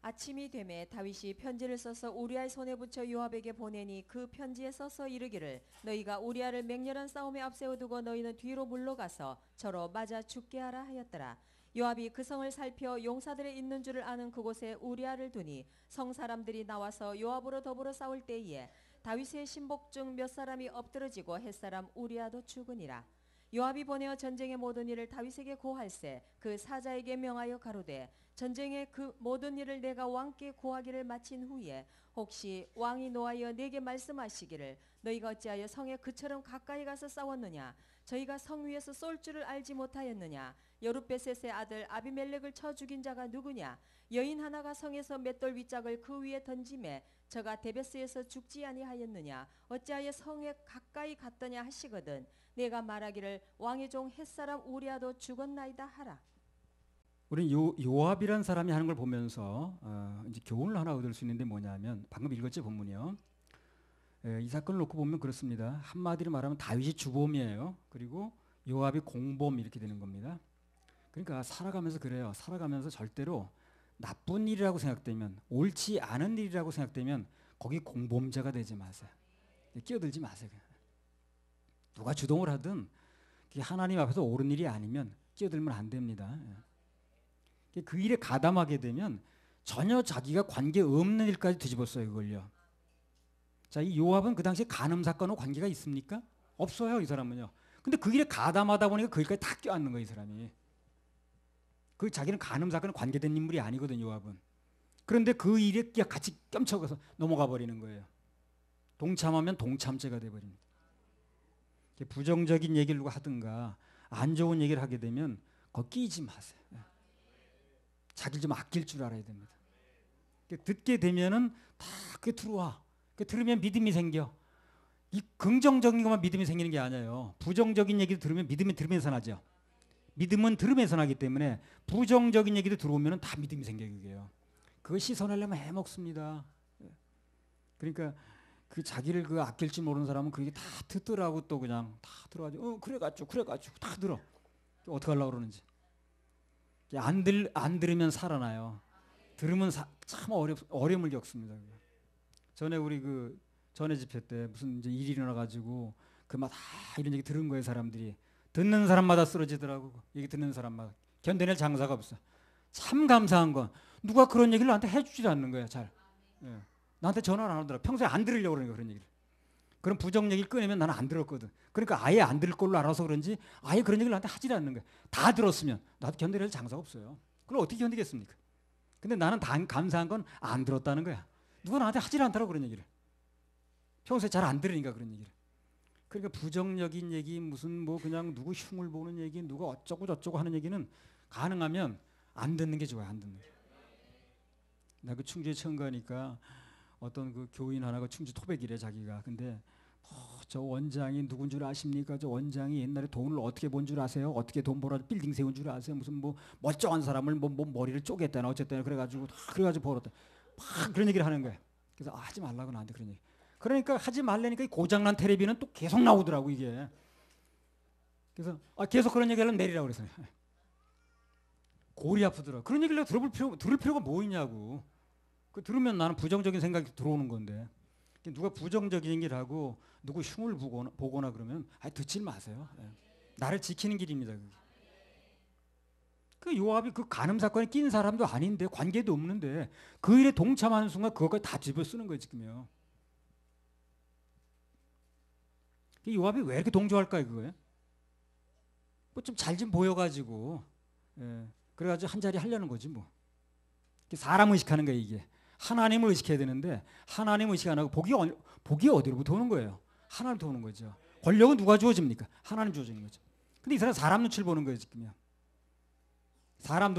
아침이 되매 다윗이 편지를 써서 우리아의 손에 붙여 요압에게 보내니 그 편지에 써서 이르기를 너희가 우리아를 맹렬한 싸움에 앞세워두고 너희는 뒤로 물러가서 저로 맞아 죽게 하라 하였더라. 요압이 그 성을 살펴 용사들의 있는 줄을 아는 그곳에 우리아를 두니 성 사람들이 나와서 요압으로 더불어 싸울 때에 다윗의 신복 중 몇 사람이 엎드러지고 햇사람 우리아도 죽으니라. 요압이 보내어 전쟁의 모든 일을 다윗에게 고할세 그 사자에게 명하여 가로되 전쟁의 그 모든 일을 내가 왕께 고하기를 마친 후에 혹시 왕이 노하여 내게 말씀하시기를 너희가 어찌하여 성에 그처럼 가까이 가서 싸웠느냐 저희가 성 위에서 쏠 줄을 알지 못하였느냐 여룻베셋의 아들 아비멜렉을 쳐 죽인 자가 누구냐 여인 하나가 성에서 맷돌 윗짝을 그 위에 던짐에 저가 데베스에서 죽지 아니하였느냐 어찌하여 성에 가까이 갔더냐 하시거든 내가 말하기를 왕의 종 햇사람 우리아도 죽었나이다 하라. 우리 요압이라는 사람이 하는 걸 보면서 이제 교훈을 하나 얻을 수 있는데 뭐냐면 방금 읽었죠 본문이요. 이 사건을 놓고 보면 그렇습니다. 한마디로 말하면 다윗이 주범이에요. 그리고 요압이 공범 이렇게 되는 겁니다. 그러니까 살아가면서 그래요. 살아가면서 절대로 나쁜 일이라고 생각되면, 옳지 않은 일이라고 생각되면 거기 공범자가 되지 마세요. 끼어들지 마세요. 누가 주동을 하든 그게 하나님 앞에서 옳은 일이 아니면 끼어들면 안 됩니다. 그 일에 가담하게 되면 전혀 자기가 관계 없는 일까지 뒤집었어요. 그걸요. 자, 이 요압은 그 당시에 간음 사건과 관계가 있습니까? 없어요. 이 사람은요. 근데 그 일에 가담하다 보니까 그 일까지 다 껴안는 거예요. 이 사람이. 그 자기는 간음 사건에 관계된 인물이 아니거든요. 요압은. 그런데 그 일에 같이 껴쳐가서 넘어가 버리는 거예요. 동참하면 동참죄가 돼버립니다. 부정적인 얘기를 누가 하든가 안 좋은 얘기를 하게 되면 거기 끼지 마세요. 자기를 좀 아낄 줄 알아야 됩니다. 듣게 되면은 다 그게 들어와. 들으면 믿음이 생겨. 이 긍정적인 것만 믿음이 생기는 게 아니에요. 부정적인 얘기를 들으면 믿음이 들으면서 나죠. 믿음은 들으면서 나기 때문에 부정적인 얘기도 들어오면 다 믿음이 생겨요. 그게요. 그거 씻어내려면 해먹습니다. 그러니까 그 자기를 그 아낄 줄 모르는 사람은 그게 다 듣더라고. 또 그냥 다 들어가지고 그래가지고 다 들어. 어떻게 하려고 그러는지. 안 들으면 살아나요. 들으면 참 어려움을 겪습니다. 전에 우리 그 전에 집회 때 무슨 이제 일이 일어나가지고 그 막 이런 얘기 들은 거예요. 사람들이 듣는 사람마다 쓰러지더라고. 얘기 듣는 사람마다 견뎌낼 장사가 없어. 참 감사한 건 누가 그런 얘기를 나한테 해주지 않는 거야. 잘. 예. 나한테 전화를 안 하더라. 평소에 안 들으려고 그러니까 그런 얘기를. 그런 부정 얘기를 꺼내면 나는 안 들었거든. 그러니까 아예 안 들을 걸로 알아서 그런지 아예 그런 얘기를 나한테 하지 않는 거야. 다 들었으면 나도 견뎌낼 장사가 없어요. 그걸 어떻게 견디겠습니까? 근데 나는 감사한 건 안 들었다는 거야. 누가 나한테 하지 않더라고 그런 얘기를. 평소에 잘 안 들으니까 그런 얘기를. 그러니까 부정적인 얘기 무슨 뭐 그냥 누구 흉을 보는 얘기 누가 어쩌고 저쩌고 하는 얘기는 가능하면 안 듣는 게 좋아요. 안 듣는 게. 나 그 충주에 처음 가니까 어떤 그 교인 하나가 충주 토백이래 자기가. 근데 저 원장이 누군 줄 아십니까? 저 원장이 옛날에 돈을 어떻게 번 줄 아세요? 어떻게 돈 벌어 빌딩 세운 줄 아세요? 무슨 뭐 멀쩡한 사람을 뭐 머리를 쪼갰다나 어쨌든 그래가지고 벌었다. 막 그런 얘기를 하는 거예요. 그래서 하지 말라고 나한테 그런 얘기. 그러니까 하지 말라니까 이 고장난 텔레비는 또 계속 나오더라고 이게. 그래서 계속 그런 얘기하려면 내리라고 그랬어요. 골이 아프더라고. 그런 얘기를 들을 필요가 뭐 있냐고. 그 들으면 나는 부정적인 생각이 들어오는 건데 누가 부정적인 얘기를 하고 누구 흉을 보거나 그러면 듣지 마세요. 나를 지키는 길입니다. 그게. 그 요압이 그 간음 사건에 낀 사람도 아닌데 관계도 없는데 그 일에 동참하는 순간 그것까지 다 집어 쓰는 거예요 지금요. 요압이 왜 이렇게 동조할까요 그거에? 뭐 좀 잘 좀 보여가지고 그래가지고 한 자리 하려는 거지 뭐. 사람 의식하는 거예요 이게. 하나님을 의식해야 되는데 하나님 의식 안 하고 복이 어디로부터 오는 거예요? 하나님부터 오는 거죠. 권력은 누가 주어집니까? 하나님 주어지는 거죠. 근데 이 사람 눈치를 보는 거예요 지금요. 사람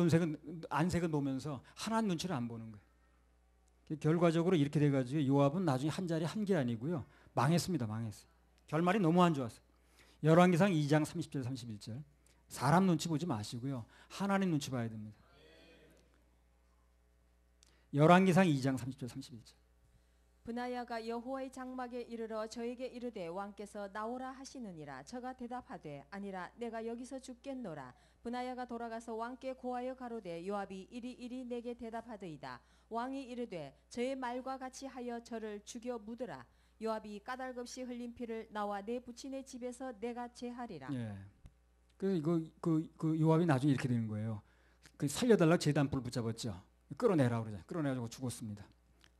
안색은 놓으면서 하나님 눈치를 안 보는 거예요. 결과적으로 이렇게 돼가지고 요압은 나중에 한 자리 한 게 아니고요. 망했습니다. 망했어요. 결말이 너무 안 좋았어요. 열왕기상 2장 30절 31절 사람 눈치 보지 마시고요. 하나님 눈치 봐야 됩니다. 열왕기상 2장 30절 31절 브나야가 여호와의 장막에 이르러 저에게 이르되 왕께서 나오라 하시느니라. 저가 대답하되 아니라 내가 여기서 죽겠노라. 브나야가 돌아가서 왕께 고하여 가로되 요압이 이리 내게 대답하더이다. 왕이 이르되 저의 말과 같이 하여 저를 죽여 묻으라. 요압이 까닭없이 흘린 피를 나와 내 부친의 집에서 내가 제하리라. 예. 그래서 그 요압이 나중에 이렇게 되는 거예요. 그 살려달라고 제단불 붙잡았죠. 끌어내라 그러자. 끌어내가지고 죽었습니다.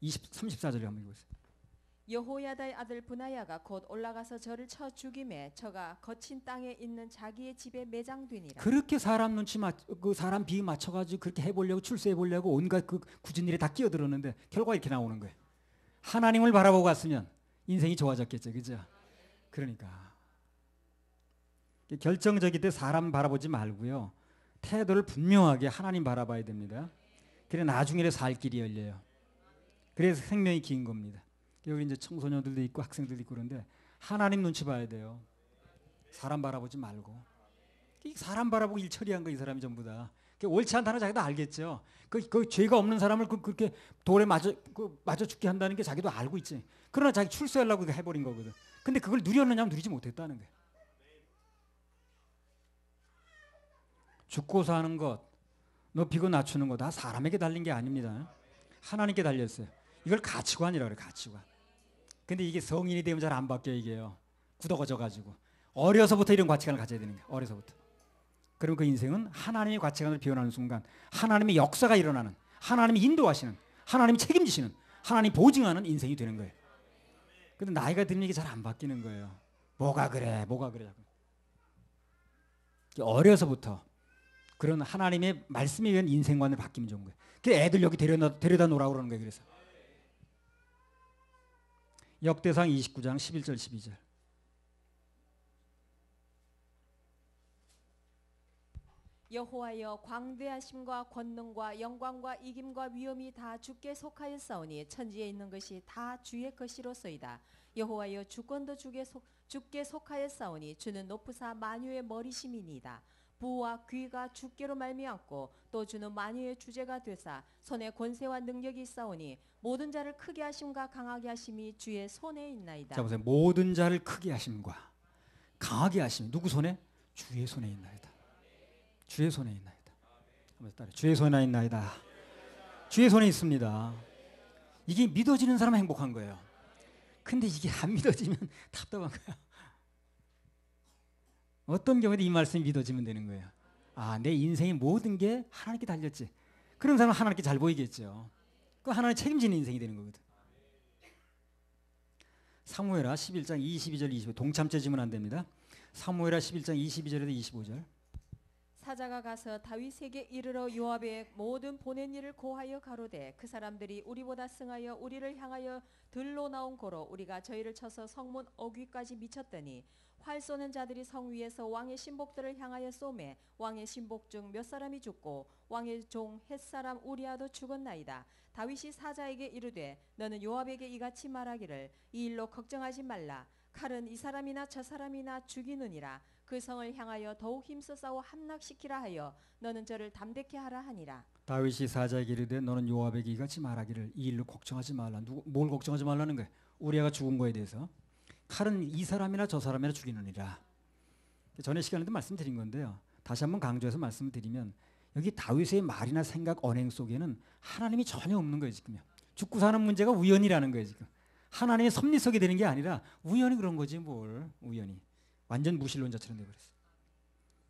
34절에 한번 읽어보세요. 여호야다의 아들 브나야가 곧 올라가서 저를 쳐 죽임에 저가 거친 땅에 있는 자기의 집에 매장되니라. 그렇게 사람 그 사람 비위 맞춰가지고 그렇게 해보려고 출세해보려고 온갖 그 굳은 일에 다 끼어들었는데 결과 이렇게 나오는 거예요. 하나님을 바라보고 갔으면 인생이 좋아졌겠죠, 그죠? 그러니까 결정적일 때 사람 바라보지 말고요. 태도를 분명하게 하나님 바라봐야 됩니다. 그래 나중에 살 길이 열려요. 그래서 생명이 긴 겁니다. 여기 이제 청소년들도 있고 학생들도 있고 그런데 하나님 눈치 봐야 돼요. 사람 바라보지 말고. 이 사람 바라보고 일 처리한 거 이 사람이 전부 다. 옳지 않다는 걸 자기도 알겠죠. 그 죄가 없는 사람을 그렇게 돌에 맞아 죽게 한다는 게 자기도 알고 있지. 그러나 자기 출세하려고 해버린 거거든. 근데 그걸 누렸느냐 하면 누리지 못했다는 거예요. 죽고 사는 것, 높이고 낮추는 것 다 사람에게 달린 게 아닙니다. 하나님께 달렸어요. 이걸 가치관이라고 그래요. 가치관. 근데 이게 성인이 되면 잘 안 바뀌어요. 이게요. 굳어져 가지고 어려서부터 이런 가치관을 가져야 되는 거예요. 어려서부터. 그럼 그 인생은 하나님의 가치관을 비워나는 순간 하나님의 역사가 일어나는, 하나님이 인도하시는, 하나님이 책임지시는, 하나님이 보증하는 인생이 되는 거예요. 근데 나이가 들면 이게 잘 안 바뀌는 거예요. 뭐가 그래 자꾸. 어려서부터 그런 하나님의 말씀에 의한 인생관을 바뀌면 좋은 거예요. 그 애들 여기 데려다 놓으라고 그러는 거예요. 그래서 역대상 29장 11절 12절. 여호와여 광대하심과 권능과 영광과 이김과 위엄이 다 주께 속하였사오니 천지에 있는 것이 다 주의 것이로소이다. 여호와여 주권도 주께 속하였사오니 주는 높으사 만유의 머리심이니이다. 부와 귀가 주께로 말미암고 또 주는 만유의 주제가 되사 손에 권세와 능력이 있사오니 모든 자를 크게 하심과 강하게 하심이 주의 손에 있나이다. 자 보세요. 모든 자를 크게 하심과 강하게 하심이 누구 손에? 주의 손에 있나이다. 주의 손에 있나이다. 한번 따라. 주의 손에 있나이다. 주의 손에 있습니다. 이게 믿어지는 사람은 행복한 거예요. 근데 이게 안 믿어지면 답답한 거야. 어떤 경우에도 이 말씀이 믿어지면 되는 거예요. 아, 내 인생의 모든 게 하나님께 달렸지. 그런 사람은 하나님께 잘 보이겠죠. 그 하나님 책임지는 인생이 되는 거거든. 사무엘하 11장 22절 25 동참죄 지면 안 됩니다. 사무엘하 11장 22절에서 25절. 사자가 가서 다윗에게 이르러 요압의 모든 보낸 일을 고하여 가로되 그 사람들이 우리보다 승하여 우리를 향하여 들로 나온 고로 우리가 저희를 쳐서 성문 어귀까지 미쳤더니 활 쏘는 자들이 성 위에서 왕의 신복들을 향하여 쏘매 왕의 신복 중 몇 사람이 죽고 왕의 종 햇사람 우리아도 죽었나이다. 다윗이 사자에게 이르되 너는 요압에게 이같이 말하기를 이 일로 걱정하지 말라. 칼은 이 사람이나 저 사람이나 죽이느니라. 그 성을 향하여 더욱 힘써 싸워 함락시키라 하여 너는 저를 담대케 하라 하니라. 다윗이 사자에게 이르되 너는 요압에게 이같이 말하기를 이 일로 걱정하지 말라. 뭘 걱정하지 말라는 거야? 우리아가 죽은 거에 대해서. 칼은 이 사람이나 저 사람이나 죽이느니라. 전에 시간에도 말씀드린 건데요. 다시 한번 강조해서 말씀드리면 여기 다윗의 말이나 생각, 언행 속에는 하나님이 전혀 없는 거예요. 지금요. 죽고 사는 문제가 우연이라는 거예요. 지금. 하나님의 섭리속에 되는 게 아니라 우연히 그런 거지 뭘. 우연히. 완전 무신론자처럼 되어버렸어요.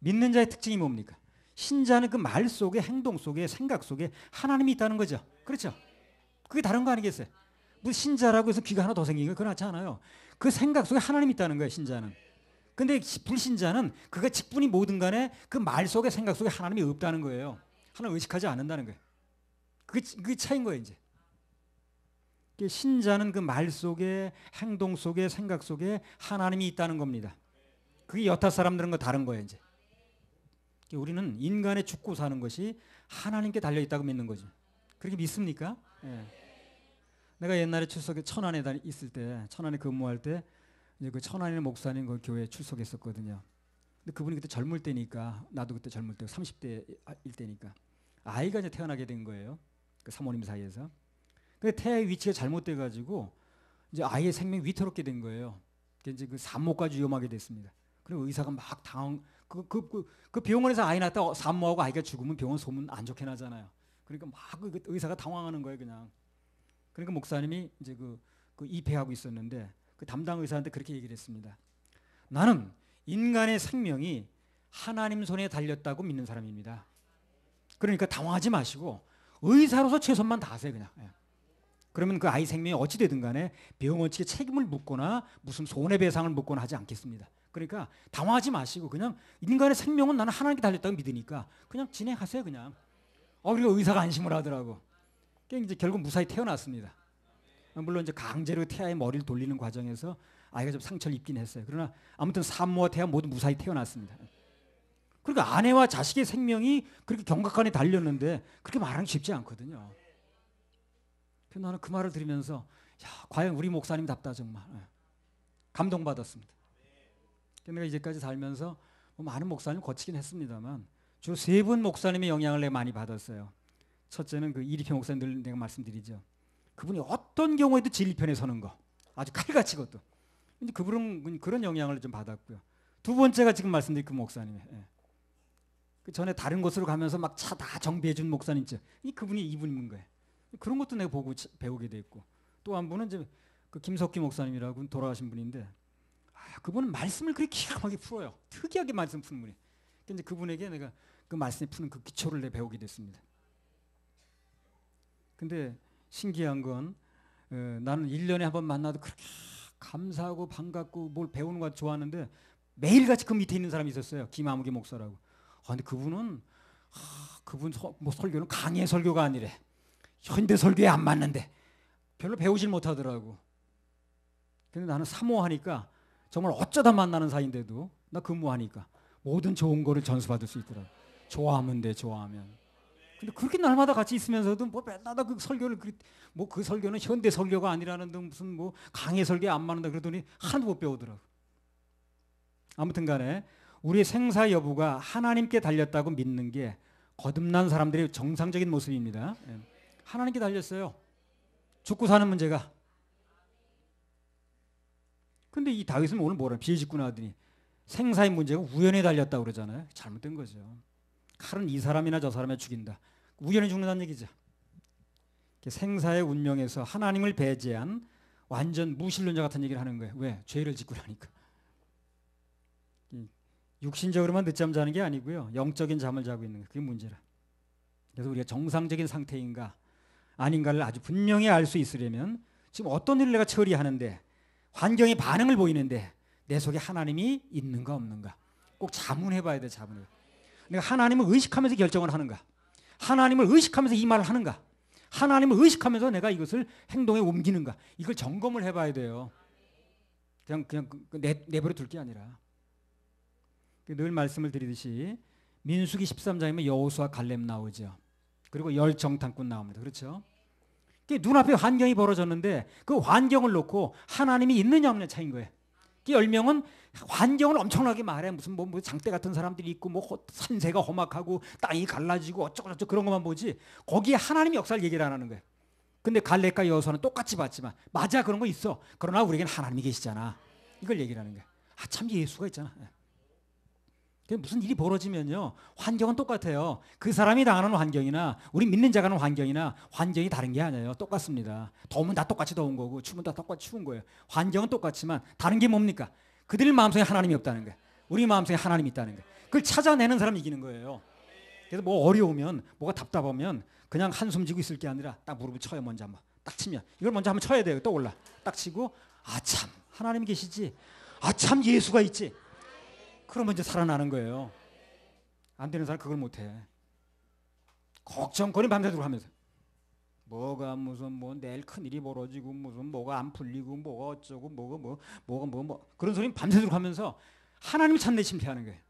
믿는 자의 특징이 뭡니까? 신자는 그 말 속에, 행동 속에, 생각 속에 하나님이 있다는 거죠. 그렇죠? 그게 다른 거 아니겠어요? 뭐 신자라고 해서 귀가 하나 더 생긴 거 그렇지 않아요. 그 생각 속에 하나님이 있다는 거예요. 신자는. 근데 불신자는 그가 직분이 뭐든 간에 그 말 속에, 생각 속에 하나님이 없다는 거예요. 하나님 의식하지 않는다는 거예요. 그게 차이인 거예요. 이제. 신자는 그 말 속에, 행동 속에, 생각 속에 하나님이 있다는 겁니다. 그게 여타 사람들은 거 다른 거예요. 이제 우리는 인간의 죽고 사는 것이 하나님께 달려 있다고 믿는 거죠. 그렇게 믿습니까? 예. 내가 옛날에 출석에 천안에 있을 때, 천안에 근무할 때 이제 그 천안에 목사님 그 교회에 출석했었거든요. 근데 그분이 그때 젊을 때니까 나도 그때 젊을 때 30대일 때니까 아이가 이제 태어나게 된 거예요. 그 사모님 사이에서. 근데 태아의 위치가 잘못돼 가지고 이제 아이의 생명이 위태롭게 된 거예요. 이제 그 산모까지 위험하게 됐습니다. 그리고 의사가 막 그 병원에서 아이 낳았다 산모하고 아이가 죽으면 병원 소문 안 좋게 나잖아요. 그러니까 막 그 의사가 당황하는 거예요, 그냥. 그러니까 목사님이 이제 그 입회하고 있었는데 그 담당 의사한테 그렇게 얘기를 했습니다. 나는 인간의 생명이 하나님 손에 달렸다고 믿는 사람입니다. 그러니까 당황하지 마시고 의사로서 최선만 다하세요, 그냥. 예. 그러면 그 아이 생명이 어찌 되든 간에 병원 측에 책임을 묻거나 무슨 손해배상을 묻거나 하지 않겠습니다. 그러니까 당황하지 마시고 그냥 인간의 생명은 나는 하나님께 달렸다고 믿으니까 그냥 진행하세요, 그냥. 그리고 의사가 안심을 하더라고. 이제 결국 무사히 태어났습니다. 물론 이제 강제로 태아의 머리를 돌리는 과정에서 아이가 좀 상처를 입긴 했어요. 그러나 아무튼 산모와 태아 모두 무사히 태어났습니다. 그러니까 아내와 자식의 생명이 그렇게 경각간에 달렸는데 그렇게 말하는 게 쉽지 않거든요. 그래서 나는 그 말을 들으면서 야, 과연 우리 목사님답다 정말. 감동받았습니다. 내가 이제까지 살면서 많은 목사님 거치긴 했습니다만 주로 세 분 목사님의 영향을 내가 많이 받았어요. 첫째는 그 이리표 목사님 늘 내가 말씀드리죠. 그분이 어떤 경우에도 진리 편에 서는 거 아주 칼같이 것도. 이제 그분은 그런 영향을 좀 받았고요. 두 번째가 지금 말씀드린 그 목사님. 예. 그 전에 다른 곳으로 가면서 막 차 다 정비해 준 목사님 있죠. 그분이 이분인 거예요. 그런 것도 내가 보고 배우게 됐고, 또 한 분은 이제 그 김석기 목사님이라고 돌아가신 분인데, 그분은 말씀을 그렇게 기가 막히게 풀어요. 특이하게 말씀 푸는 분이. 이제 그분에게 내가 그 말씀 푸는 그 기초를 내가 배우게 됐습니다. 근데 신기한 건 나는 1년에 한 번 만나도 그렇게 감사하고 반갑고 뭘 배우는 거 좋아하는데, 매일같이 그 밑에 있는 사람이 있었어요. 김아무개 목사라고. 근데 그분은 그분 뭐 설교는 강의 설교가 아니래. 현대 설교에 안 맞는데 별로 배우질 못하더라고. 근데 나는 사모하니까 정말 어쩌다 만나는 사이인데도 나 근무하니까 모든 좋은 거를 전수받을 수 있더라고. 좋아하면 돼, 좋아하면. 근데 그렇게 날마다 같이 있으면서도 뭐 맨날 그 설교를 뭐 그 설교는 현대 설교가 아니라는데 무슨 뭐 강의 설교에 안 맞는다 그러더니 하나도 못 배우더라고. 아무튼간에 우리의 생사 여부가 하나님께 달렸다고 믿는 게 거듭난 사람들의 정상적인 모습입니다. 하나님께 달렸어요. 죽고 사는 문제가. 근데 이 다윗은 오늘 뭐라 비집고 나더니 생사의 문제가 우연에 달렸다고 그러잖아요. 잘못된 거죠. 칼은 이 사람이나 저 사람을 죽인다. 우연히 죽는다는 얘기죠. 생사의 운명에서 하나님을 배제한 완전 무신론자 같은 얘기를 하는 거예요. 왜? 죄를 짓고 나니까. 육신적으로만 늦잠 자는 게 아니고요. 영적인 잠을 자고 있는 거예요. 그게 문제라. 그래서 우리가 정상적인 상태인가 아닌가를 아주 분명히 알 수 있으려면 지금 어떤 일을 내가 처리하는데 환경의 반응을 보이는데 내 속에 하나님이 있는가 없는가 꼭 자문해 봐야 돼. 자문을. 내가 하나님을 의식하면서 결정을 하는가, 하나님을 의식하면서 이 말을 하는가, 하나님을 의식하면서 내가 이것을 행동에 옮기는가, 이걸 점검을 해봐야 돼요. 그냥 내버려 둘 게 아니라. 늘 말씀을 드리듯이 민수기 13장이면 여호수아 갈렙 나오죠. 그리고 열 정탐꾼 나옵니다. 그렇죠? 눈앞에 환경이 벌어졌는데 그 환경을 놓고 하나님이 있느냐 없느냐 차이인 거예요. 10명은 환경을 엄청나게 말해. 무슨 뭐 장대 같은 사람들이 있고 뭐 산세가 험악하고 땅이 갈라지고 어쩌고저쩌고 그런 것만 보지 거기에 하나님의 역사를 얘기를 안 하는 거예요. 근데 갈렙과 여호수아는 똑같이 봤지만 맞아, 그런 거 있어. 그러나 우리에게는 하나님이 계시잖아. 이걸 얘기를 하는 거예요. 참 예수가 있잖아. 무슨 일이 벌어지면요 환경은 똑같아요. 그 사람이 당하는 환경이나 우리 믿는 자가 하는 환경이나 환경이 다른 게 아니에요. 똑같습니다. 더우면 다 똑같이 더운 거고 추우면 다 똑같이 추운 거예요. 환경은 똑같지만 다른 게 뭡니까? 그들 마음속에 하나님이 없다는 거예요. 우리 마음속에 하나님이 있다는 거예요. 그걸 찾아내는 사람이 이기는 거예요. 그래서 뭐 어려우면 뭐가 답답하면 그냥 한숨 지고 있을 게 아니라 딱 무릎을 쳐요. 먼저 한번 딱 치면 이걸 먼저 한번 쳐야 돼요. 떠올라 딱 치고 참 하나님이 계시지, 참 예수가 있지. 그러면 이제 살아나는 거예요. 안 되는 사람 그걸 못해. 걱정거리 밤새도록 하면서 뭐가 무슨 뭐 내일 큰일이 벌어지고 무슨 뭐가 안 풀리고 뭐가 어쩌고 뭐가 그런 소리 밤새도록 하면서 하나님을 찾는 데 실패하는 거예요.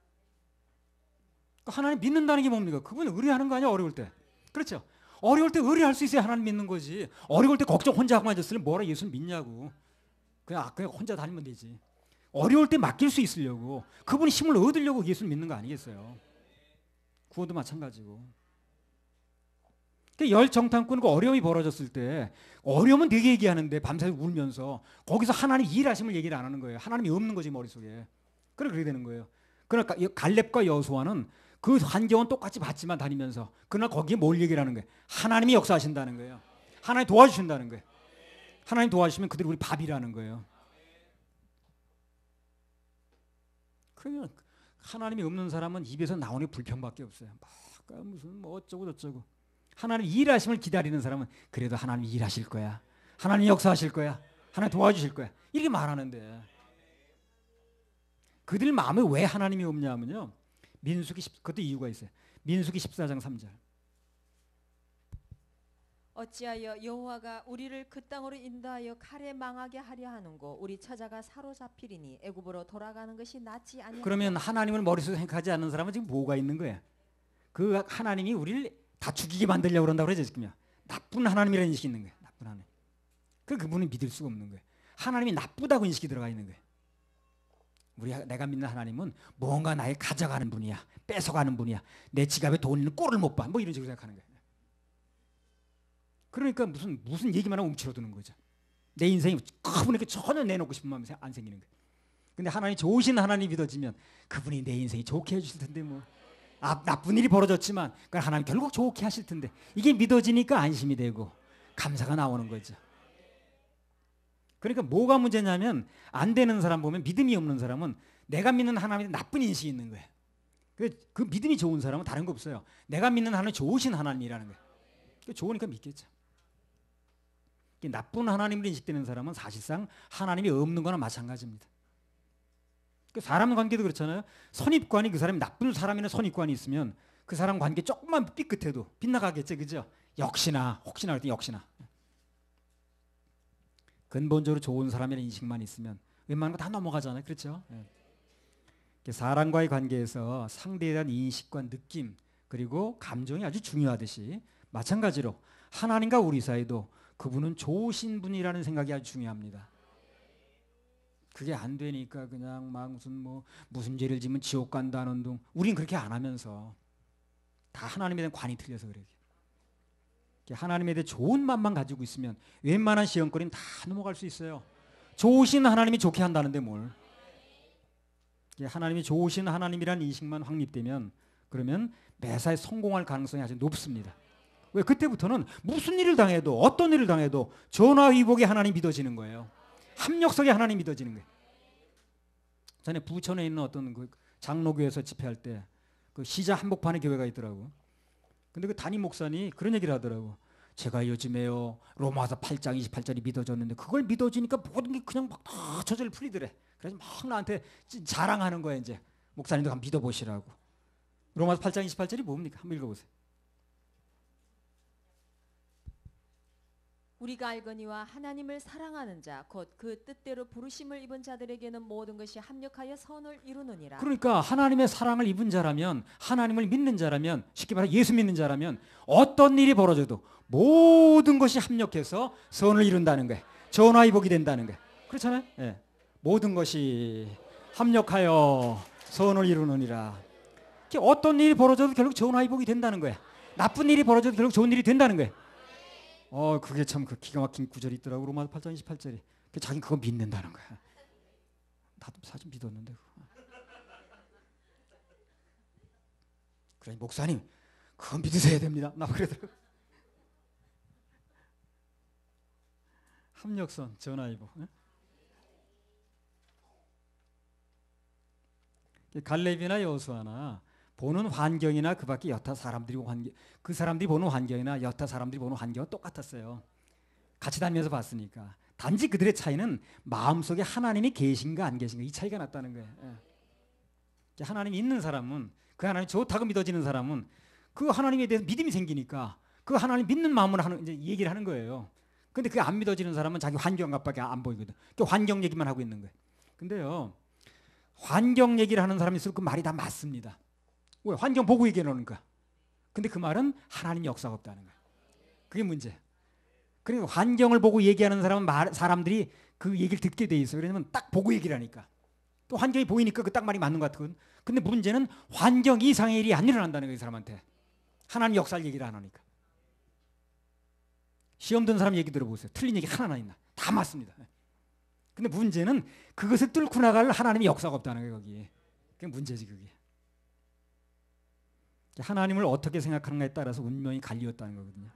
그러니까 하나님 믿는다는 게 뭡니까? 그분은 의뢰하는 거 아니야. 어려울 때. 그렇죠? 어려울 때 의뢰할 수 있어야 하나님 믿는 거지. 어려울 때 걱정 혼자 하고 앉았으면 뭐라 예수를 믿냐고. 그냥 혼자 다니면 되지. 어려울 때 맡길 수 있으려고 그분이 힘을 얻으려고 예수를 믿는 거 아니겠어요? 구원도 마찬가지고. 열 정탐꾼과 어려움이 벌어졌을 때 어려움은 되게 얘기하는데 밤새 울면서 거기서 하나님 일하심을 얘기를 안 하는 거예요. 하나님이 없는 거지 머릿속에. 그렇게 되는 거예요. 그러니까 갈렙과 여호수아는 그 환경은 똑같이 받지만 다니면서 그러나 거기에 뭘 얘기를 하는 거예요? 하나님이 역사하신다는 거예요. 하나님 도와주신다는 거예요. 하나님 도와주시면 그들이 우리 밥이라는 거예요. 그러면 하나님이 없는 사람은 입에서 나오는 게 불평밖에 없어요. 막 무슨 뭐 어쩌고 저쩌고. 하나님 일하심을 기다리는 사람은 그래도 하나님 일하실 거야. 하나님 역사하실 거야. 하나님 도와주실 거야. 이렇게 말하는데 그들 마음에 왜 하나님이 없냐면요. 그것도 이유가 있어요. 민수기 14장 3절. 어찌하여 여호와가 우리를 그 땅으로 인도하여 칼에 망하게 하려 하는고 우리 처자가 사로잡히리니 애굽으로 돌아가는 것이 낫지 아니하냐. 그러면 하나님을 머릿속에 생각하지 않는 사람은 지금 뭐가 있는 거야? 그 하나님이 우리를 다 죽이게 만들려고 그런다고 그러죠. 지금요. 나쁜 하나님이라는 인식이 있는 거예요. 나쁜 하나님. 그분은 믿을 수가 없는 거예요. 하나님이 나쁘다고 인식이 들어가 있는 거예요. 내가 믿는 하나님은 뭔가 나의 가져가는 분이야, 뺏어가는 분이야. 내 지갑에 돈 있는 꼴을 못 봐. 뭐 이런 식으로 생각하는 거예요. 그러니까 무슨 얘기만 하면 움츠러드는 거죠. 내 인생이 그분에게 전혀 내놓고 싶은 마음이 안 생기는 거예요. 근데 하나님 좋으신 하나님 믿어지면 그분이 내 인생이 좋게 해주실 텐데 뭐 나쁜 일이 벌어졌지만 그건 하나님 결국 좋게 하실 텐데 이게 믿어지니까 안심이 되고 감사가 나오는 거죠. 그러니까 뭐가 문제냐면 안 되는 사람 보면 믿음이 없는 사람은 내가 믿는 하나님에 나쁜 인식이 있는 거예요. 그 믿음이 좋은 사람은 다른 거 없어요. 내가 믿는 하나님 좋으신 하나님이라는 거예요. 좋으니까 믿겠죠. 나쁜 하나님으로 인식되는 사람은 사실상 하나님이 없는 거나 마찬가지입니다. 사람 관계도 그렇잖아요. 선입관이 그 사람이 나쁜 사람이나 선입관이 있으면 그 사람 관계 조금만 삐끗해도 빗나가겠죠, 그죠? 혹시나 그랬더니 역시나 근본적으로 좋은 사람이라는 인식만 있으면 웬만한 거 다 넘어가잖아요, 그렇죠? 사람과의 관계에서 상대에 대한 인식과 느낌 그리고 감정이 아주 중요하듯이 마찬가지로 하나님과 우리 사이도 그분은 좋으신 분이라는 생각이 아주 중요합니다. 그게 안 되니까 그냥 막 무슨 죄를 지면 지옥 간다는 둥 우린 그렇게 안 하면서 다 하나님에 대한 관이 틀려서 그래요. 하나님에 대해 좋은 마음만 가지고 있으면 웬만한 시험거리는 다 넘어갈 수 있어요. 좋으신 하나님이 좋게 한다는데 뭘. 하나님이 좋으신 하나님이라는 인식만 확립되면 그러면 매사에 성공할 가능성이 아주 높습니다. 왜? 그때부터는 무슨 일을 당해도 어떤 일을 당해도 전화위복에 하나님 믿어지는 거예요. 합력석에 하나님 믿어지는 거예요. 전에 부천에 있는 어떤 그 장로교에서 집회할 때 그 시자 한복판에 교회가 있더라고. 근데 그 담임 목사님이 그런 얘기를 하더라고. 제가 요즘에요 로마서 8장 28절이 믿어졌는데 그걸 믿어지니까 모든 게 그냥 막 저절로 풀리더래. 그래서 막 나한테 자랑하는 거야. 이제 목사님도 한번 믿어보시라고. 로마서 8장 28절이 뭡니까? 한번 읽어보세요. 우리가 알거니와 하나님을 사랑하는 자 곧 그 뜻대로 부르심을 입은 자들에게는 모든 것이 합력하여 선을 이루느니라. 그러니까 하나님의 사랑을 입은 자라면 하나님을 믿는 자라면 쉽게 말해 예수 믿는 자라면 어떤 일이 벌어져도 모든 것이 합력해서 선을 이룬다는 거예요. 전화위복이 된다는 거예요. 그렇잖아요. 예. 모든 것이 합력하여 선을 이루느니라. 어떤 일이 벌어져도 결국 전화위복이 된다는 거야. 나쁜 일이 벌어져도 결국 좋은 일이 된다는 거예요. 그게 참 그 기가 막힌 구절이 있더라고. 로마서 8장 28절이. 자기는 그거 믿는다는 거야. 나도 사실 믿었는데. 그러니 목사님, 그거 믿으셔야 됩니다. 나 그러더라고. 합력선, 전화위복. 갈렙이나 여호수아나 보는 환경이나 그 밖에 여타 사람들이 그 사람들이 보는 환경이나 여타 사람들이 보는 환경은 똑같았어요. 같이 다니면서 봤으니까. 단지 그들의 차이는 마음속에 하나님이 계신가 안 계신가 이 차이가 났다는 거예요. 하나님이 있는 사람은 그 하나님이 좋다고 믿어지는 사람은 그 하나님에 대해서 믿음이 생기니까 그 하나님 믿는 마음으로 이제 얘기를 하는 거예요. 근데 그게 안 믿어지는 사람은 자기 환경값밖에 안 보이거든. 그 환경 얘기만 하고 있는 거예요. 근데요. 환경 얘기를 하는 사람이 있으면 그 말이 다 맞습니다. 왜? 환경 보고 얘기하는 거야. 근데 그 말은 하나님 역사가 없다는 거야. 그게 문제야. 그러니까 환경을 보고 얘기하는 사람들이 그 얘기를 듣게 돼 있어요. 왜냐면 딱 보고 얘기를 하니까. 또 환경이 보이니까 그 딱 말이 맞는 것 같거든. 근데 문제는 환경 이상의 일이 안 일어난다는 거예요. 이 사람한테. 하나님 역사를 얘기를 안 하니까. 시험 든 사람 얘기 들어보세요. 틀린 얘기 하나나 있나. 다 맞습니다. 근데 문제는 그것을 뚫고 나갈 하나님의 역사가 없다는 거예요. 거기에. 그게 문제지 그게. 하나님을 어떻게 생각하는가에 따라서 운명이 갈리었다는 거거든요.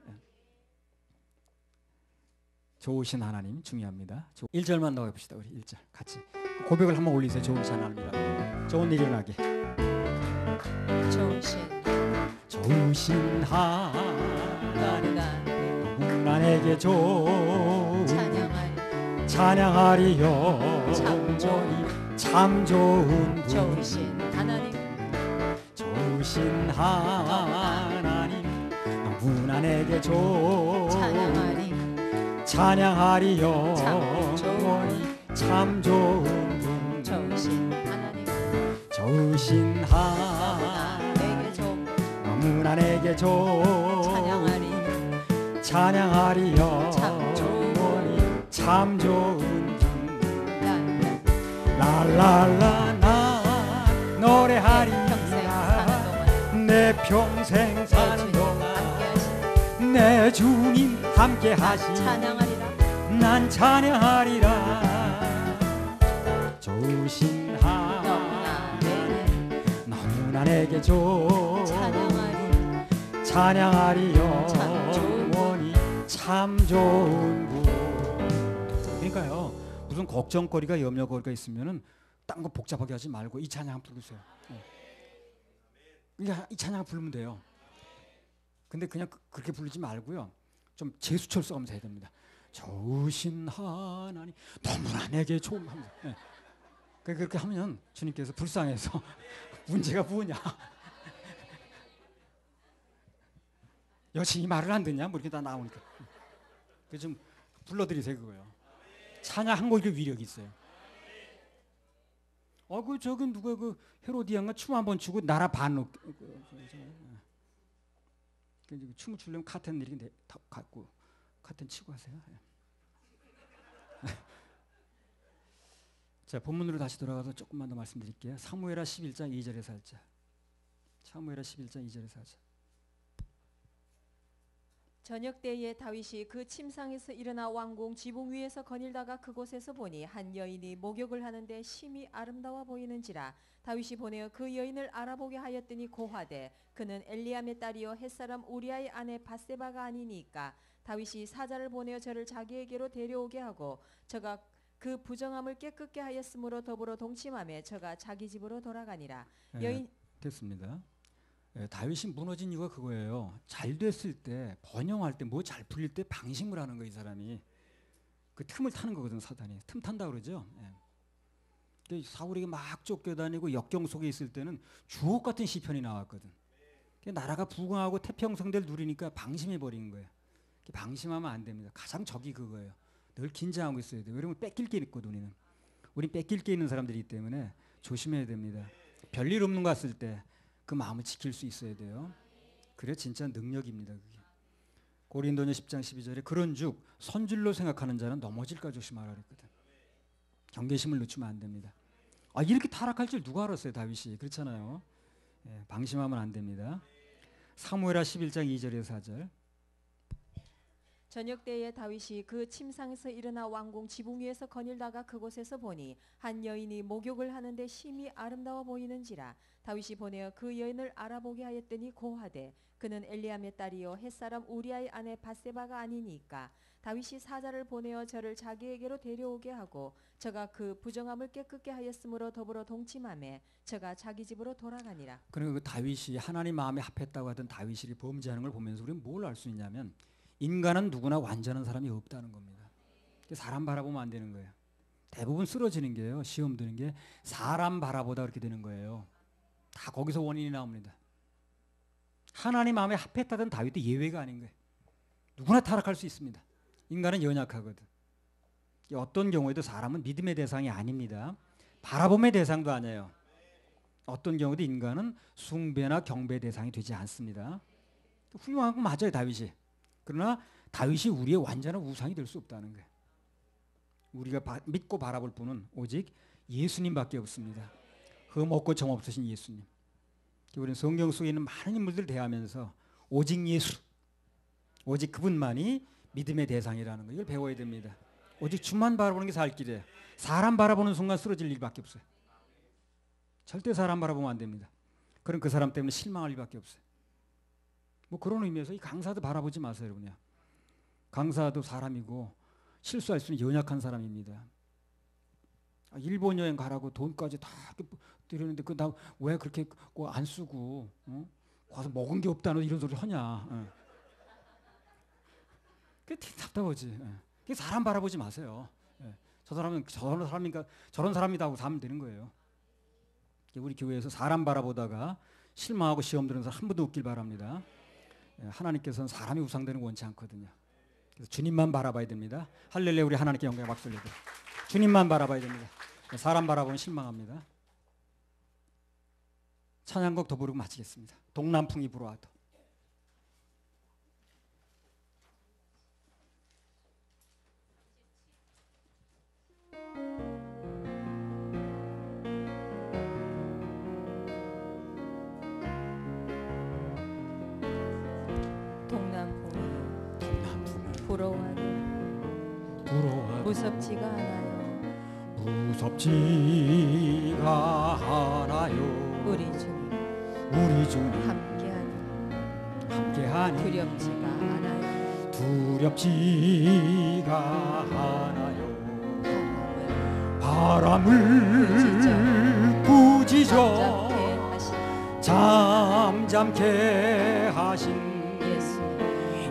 좋으신 하나님 중요합니다. 1절만 더 해봅시다. 우리 1절 같이 고백을 한번 올리세요. 좋으신 하나님이라고. 좋은 일이 일어나게. 좋으신 하나님 나에게 찬양하리요. 참 좋은 분 좋으신 하나님 좋으신 하나님 너무나 내게 찬양하리요. 참 좋은 분 좋으신 하나님 좋으신 하나님 너무나 내게 찬양하리요. 참 좋은 분 랄랄라 나 평생 노래하리라 사는 동안 내 평생 사는 주님 동안 함께 하시니 내 주님 함께 하시니 찬양하리라. 난 찬양하리라. 좋으신 너무나 내게 너무나 내게 좋은 찬양하리. 찬양하리요 참 좋은 영원히 참 좋은 분. 그러니까요 무슨 걱정거리가 염려거리가 있으면은 딴 거 복잡하게 하지 말고 이 찬양 부르세요. 이 찬양 부르면 돼요. 근데 그냥 그렇게 부르지 말고요 좀 제수철 써가면서 해야 됩니다. 좋으신 하나님 너무나 내게 좋은 하면서. 네. 그렇게 하면 주님께서 불쌍해서 문제가 뭐냐 여친이 이 말을 안 듣냐 뭐 이렇게 다 나오니까 그 좀 불러드리세요. 그거요. 찬양 한 곡이 위력이 있어요. 그 저기 누가 그 헤로디안가 춤 한번 추고 나라 반 춤을 추려면 카텐 이렇게 갖고 카텐 치고 하세요. 자 본문으로 다시 돌아가서 조금만 더 말씀드릴게요. 사무엘하 11장 2절에서 4절. 사무엘하 11장 2절에서 4절. 저녁 때에 다윗이 그 침상에서 일어나 왕궁 지붕 위에서 거닐다가 그곳에서 보니 한 여인이 목욕을 하는데 심히 아름다워 보이는지라. 다윗이 보내어 그 여인을 알아보게 하였더니 고하되 그는 엘리암의 딸이요 햇사람 우리아의 아내 밧세바가 아니니까. 다윗이 사자를 보내어 저를 자기에게로 데려오게 하고 저가 그 부정함을 깨끗게 하였으므로 더불어 동침하며 저가 자기 집으로 돌아가니라. 여인 됐습니다. 다윗이 무너진 이유가 그거예요. 잘 됐을 때 번영할 때 뭐 잘 풀릴 때 방심을 하는 거예요. 이 사람이 그 틈을 타는 거거든. 사단이 틈 탄다 그러죠. 사울에게 막 쫓겨다니고 역경 속에 있을 때는 주옥 같은 시편이 나왔거든. 나라가 부강하고 태평성대를 누리니까 방심해 버리는 거예요. 방심하면 안 됩니다. 가장 적이 그거예요. 늘 긴장하고 있어야 돼요. 왜냐면 뺏길 게 있거든. 우린 뺏길 게 있는 사람들이기 때문에 조심해야 됩니다. 별일 없는 거 같을 때 그 마음을 지킬 수 있어야 돼요. 그래 진짜 능력입니다. 그게. 고린도전 10장 12절에 그런즉 선줄로 생각하는 자는 넘어질까 조심하라 그랬거든. 경계심을 늦추면 안 됩니다. 이렇게 타락할 줄 누가 알았어요. 다윗이. 그렇잖아요. 방심하면 안 됩니다. 사무엘하 11장 2절에서 4절. 저녁 때에 다윗이 그 침상에서 일어나 왕궁 지붕 위에서 거닐다가 그곳에서 보니 한 여인이 목욕을 하는데 심히 아름다워 보이는지라. 다윗이 보내어 그 여인을 알아보게 하였더니 고하되 그는 엘리암의 딸이요 햇사람 우리아의 아내 밧세바가 아니니까. 다윗이 사자를 보내어 저를 자기에게로 데려오게 하고 저가 그 부정함을 깨끗게 하였으므로 더불어 동침하며 저가 자기 집으로 돌아가니라. 그리고 그 다윗이 하나님 마음에 합했다고 하던 다윗이 범죄하는 걸 보면서 우리는 뭘 알 수 있냐면 인간은 누구나 완전한 사람이 없다는 겁니다. 사람 바라보면 안 되는 거예요. 대부분 쓰러지는 게요. 시험 드는 게 사람 바라보다 그렇게 되는 거예요. 다 거기서 원인이 나옵니다. 하나님 마음에 합했다던 다윗도 예외가 아닌 거예요. 누구나 타락할 수 있습니다. 인간은 연약하거든. 어떤 경우에도 사람은 믿음의 대상이 아닙니다. 바라봄의 대상도 아니에요. 어떤 경우도 인간은 숭배나 경배의 대상이 되지 않습니다. 훌륭한 건 맞아요. 다윗이. 그러나 다윗이 우리의 완전한 우상이 될 수 없다는 거예요. 우리가 믿고 바라볼 분은 오직 예수님밖에 없습니다. 흠없고 정없으신 예수님. 우리는 성경 속에 있는 많은 인물들을 대하면서 오직 예수, 오직 그분만이 믿음의 대상이라는 거 이걸 배워야 됩니다. 오직 주만 바라보는 게 살 길이에요. 사람 바라보는 순간 쓰러질 일밖에 없어요. 절대 사람 바라보면 안 됩니다. 그럼 그 사람 때문에 실망할 일밖에 없어요. 뭐 그런 의미에서 이 강사도 바라보지 마세요, 여러분요. 강사도 사람이고 실수할 수 있는 연약한 사람입니다. 일본 여행 가라고 돈까지 다 드렸는데 그 나 왜 그렇게 안 쓰고 가서 먹은 게 없다는 이런 소리 하냐. 그게 답답하지. 그게 사람 바라보지 마세요. 저 사람은 저런 사람인가 저런 사람이다 하고 사면 되는 거예요. 우리 교회에서 사람 바라보다가 실망하고 시험 드는 사람 한 분도 없길 바랍니다. 하나님께서는 사람이 우상되는 거 원치 않거든요. 그래서 주님만 바라봐야 됩니다. 할렐루야. 우리 하나님께 영광의 박수 올려드려요. 주님만 바라봐야 됩니다. 사람 바라보면 실망합니다. 찬양곡 더 부르고 마치겠습니다. 동남풍이 불어와도. 무섭지가 않아요. 무섭지가 않아요. 우리 주님 우리 주님 함께하니 두렵지가 않아요. 두렵지가 않아요. 바람을 꾸짖어 잠잠케 하신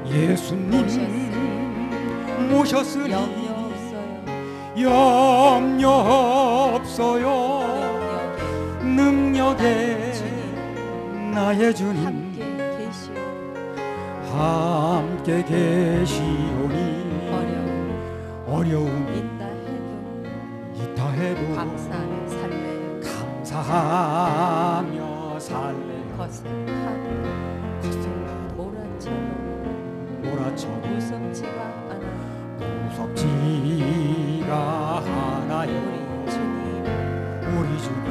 예수님 모셨으니 염려 없어요. 능력에 나의 주님 함께 계시오니 어려움이 있다 해도 감사하며 살래요. 몰아쳐도 무섭지가 않아요. 무섭지가 않아요. 우리 주님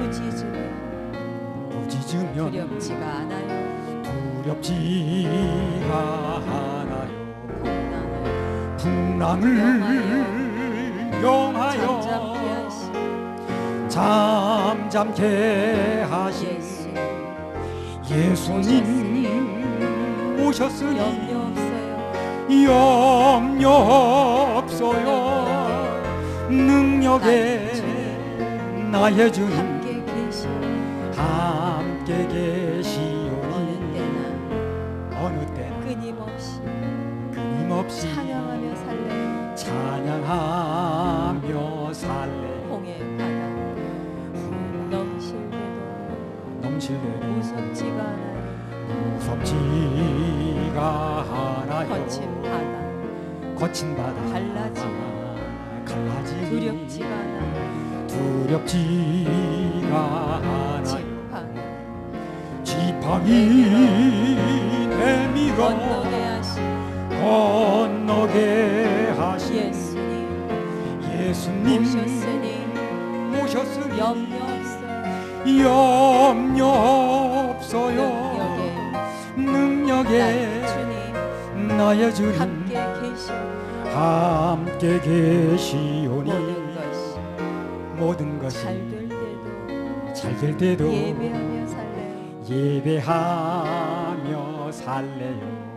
부짖으면 두렵지가 않아요. 두렵지가 않아요. 풍랑을 명하여 잠잠케 하신 예수님 오셨으니 염려 없어요. 능력에 나의 주님 함께 계시오니 어느 때나 끊임없이 찬양하며 살래. 홍해 바다 넘실대도 무섭지가 않아요. 무섭지가 않아요. 거친 바다 갈라지 두렵지가 않아요. 두렵지가 않아요. 지팡이 내밀어 건너게 하신 예수님 모셨으니 염려 없어요. 능력에 나의 주님 함께 계시오니 모든 것이 잘 될 때도 예배하며 살래요.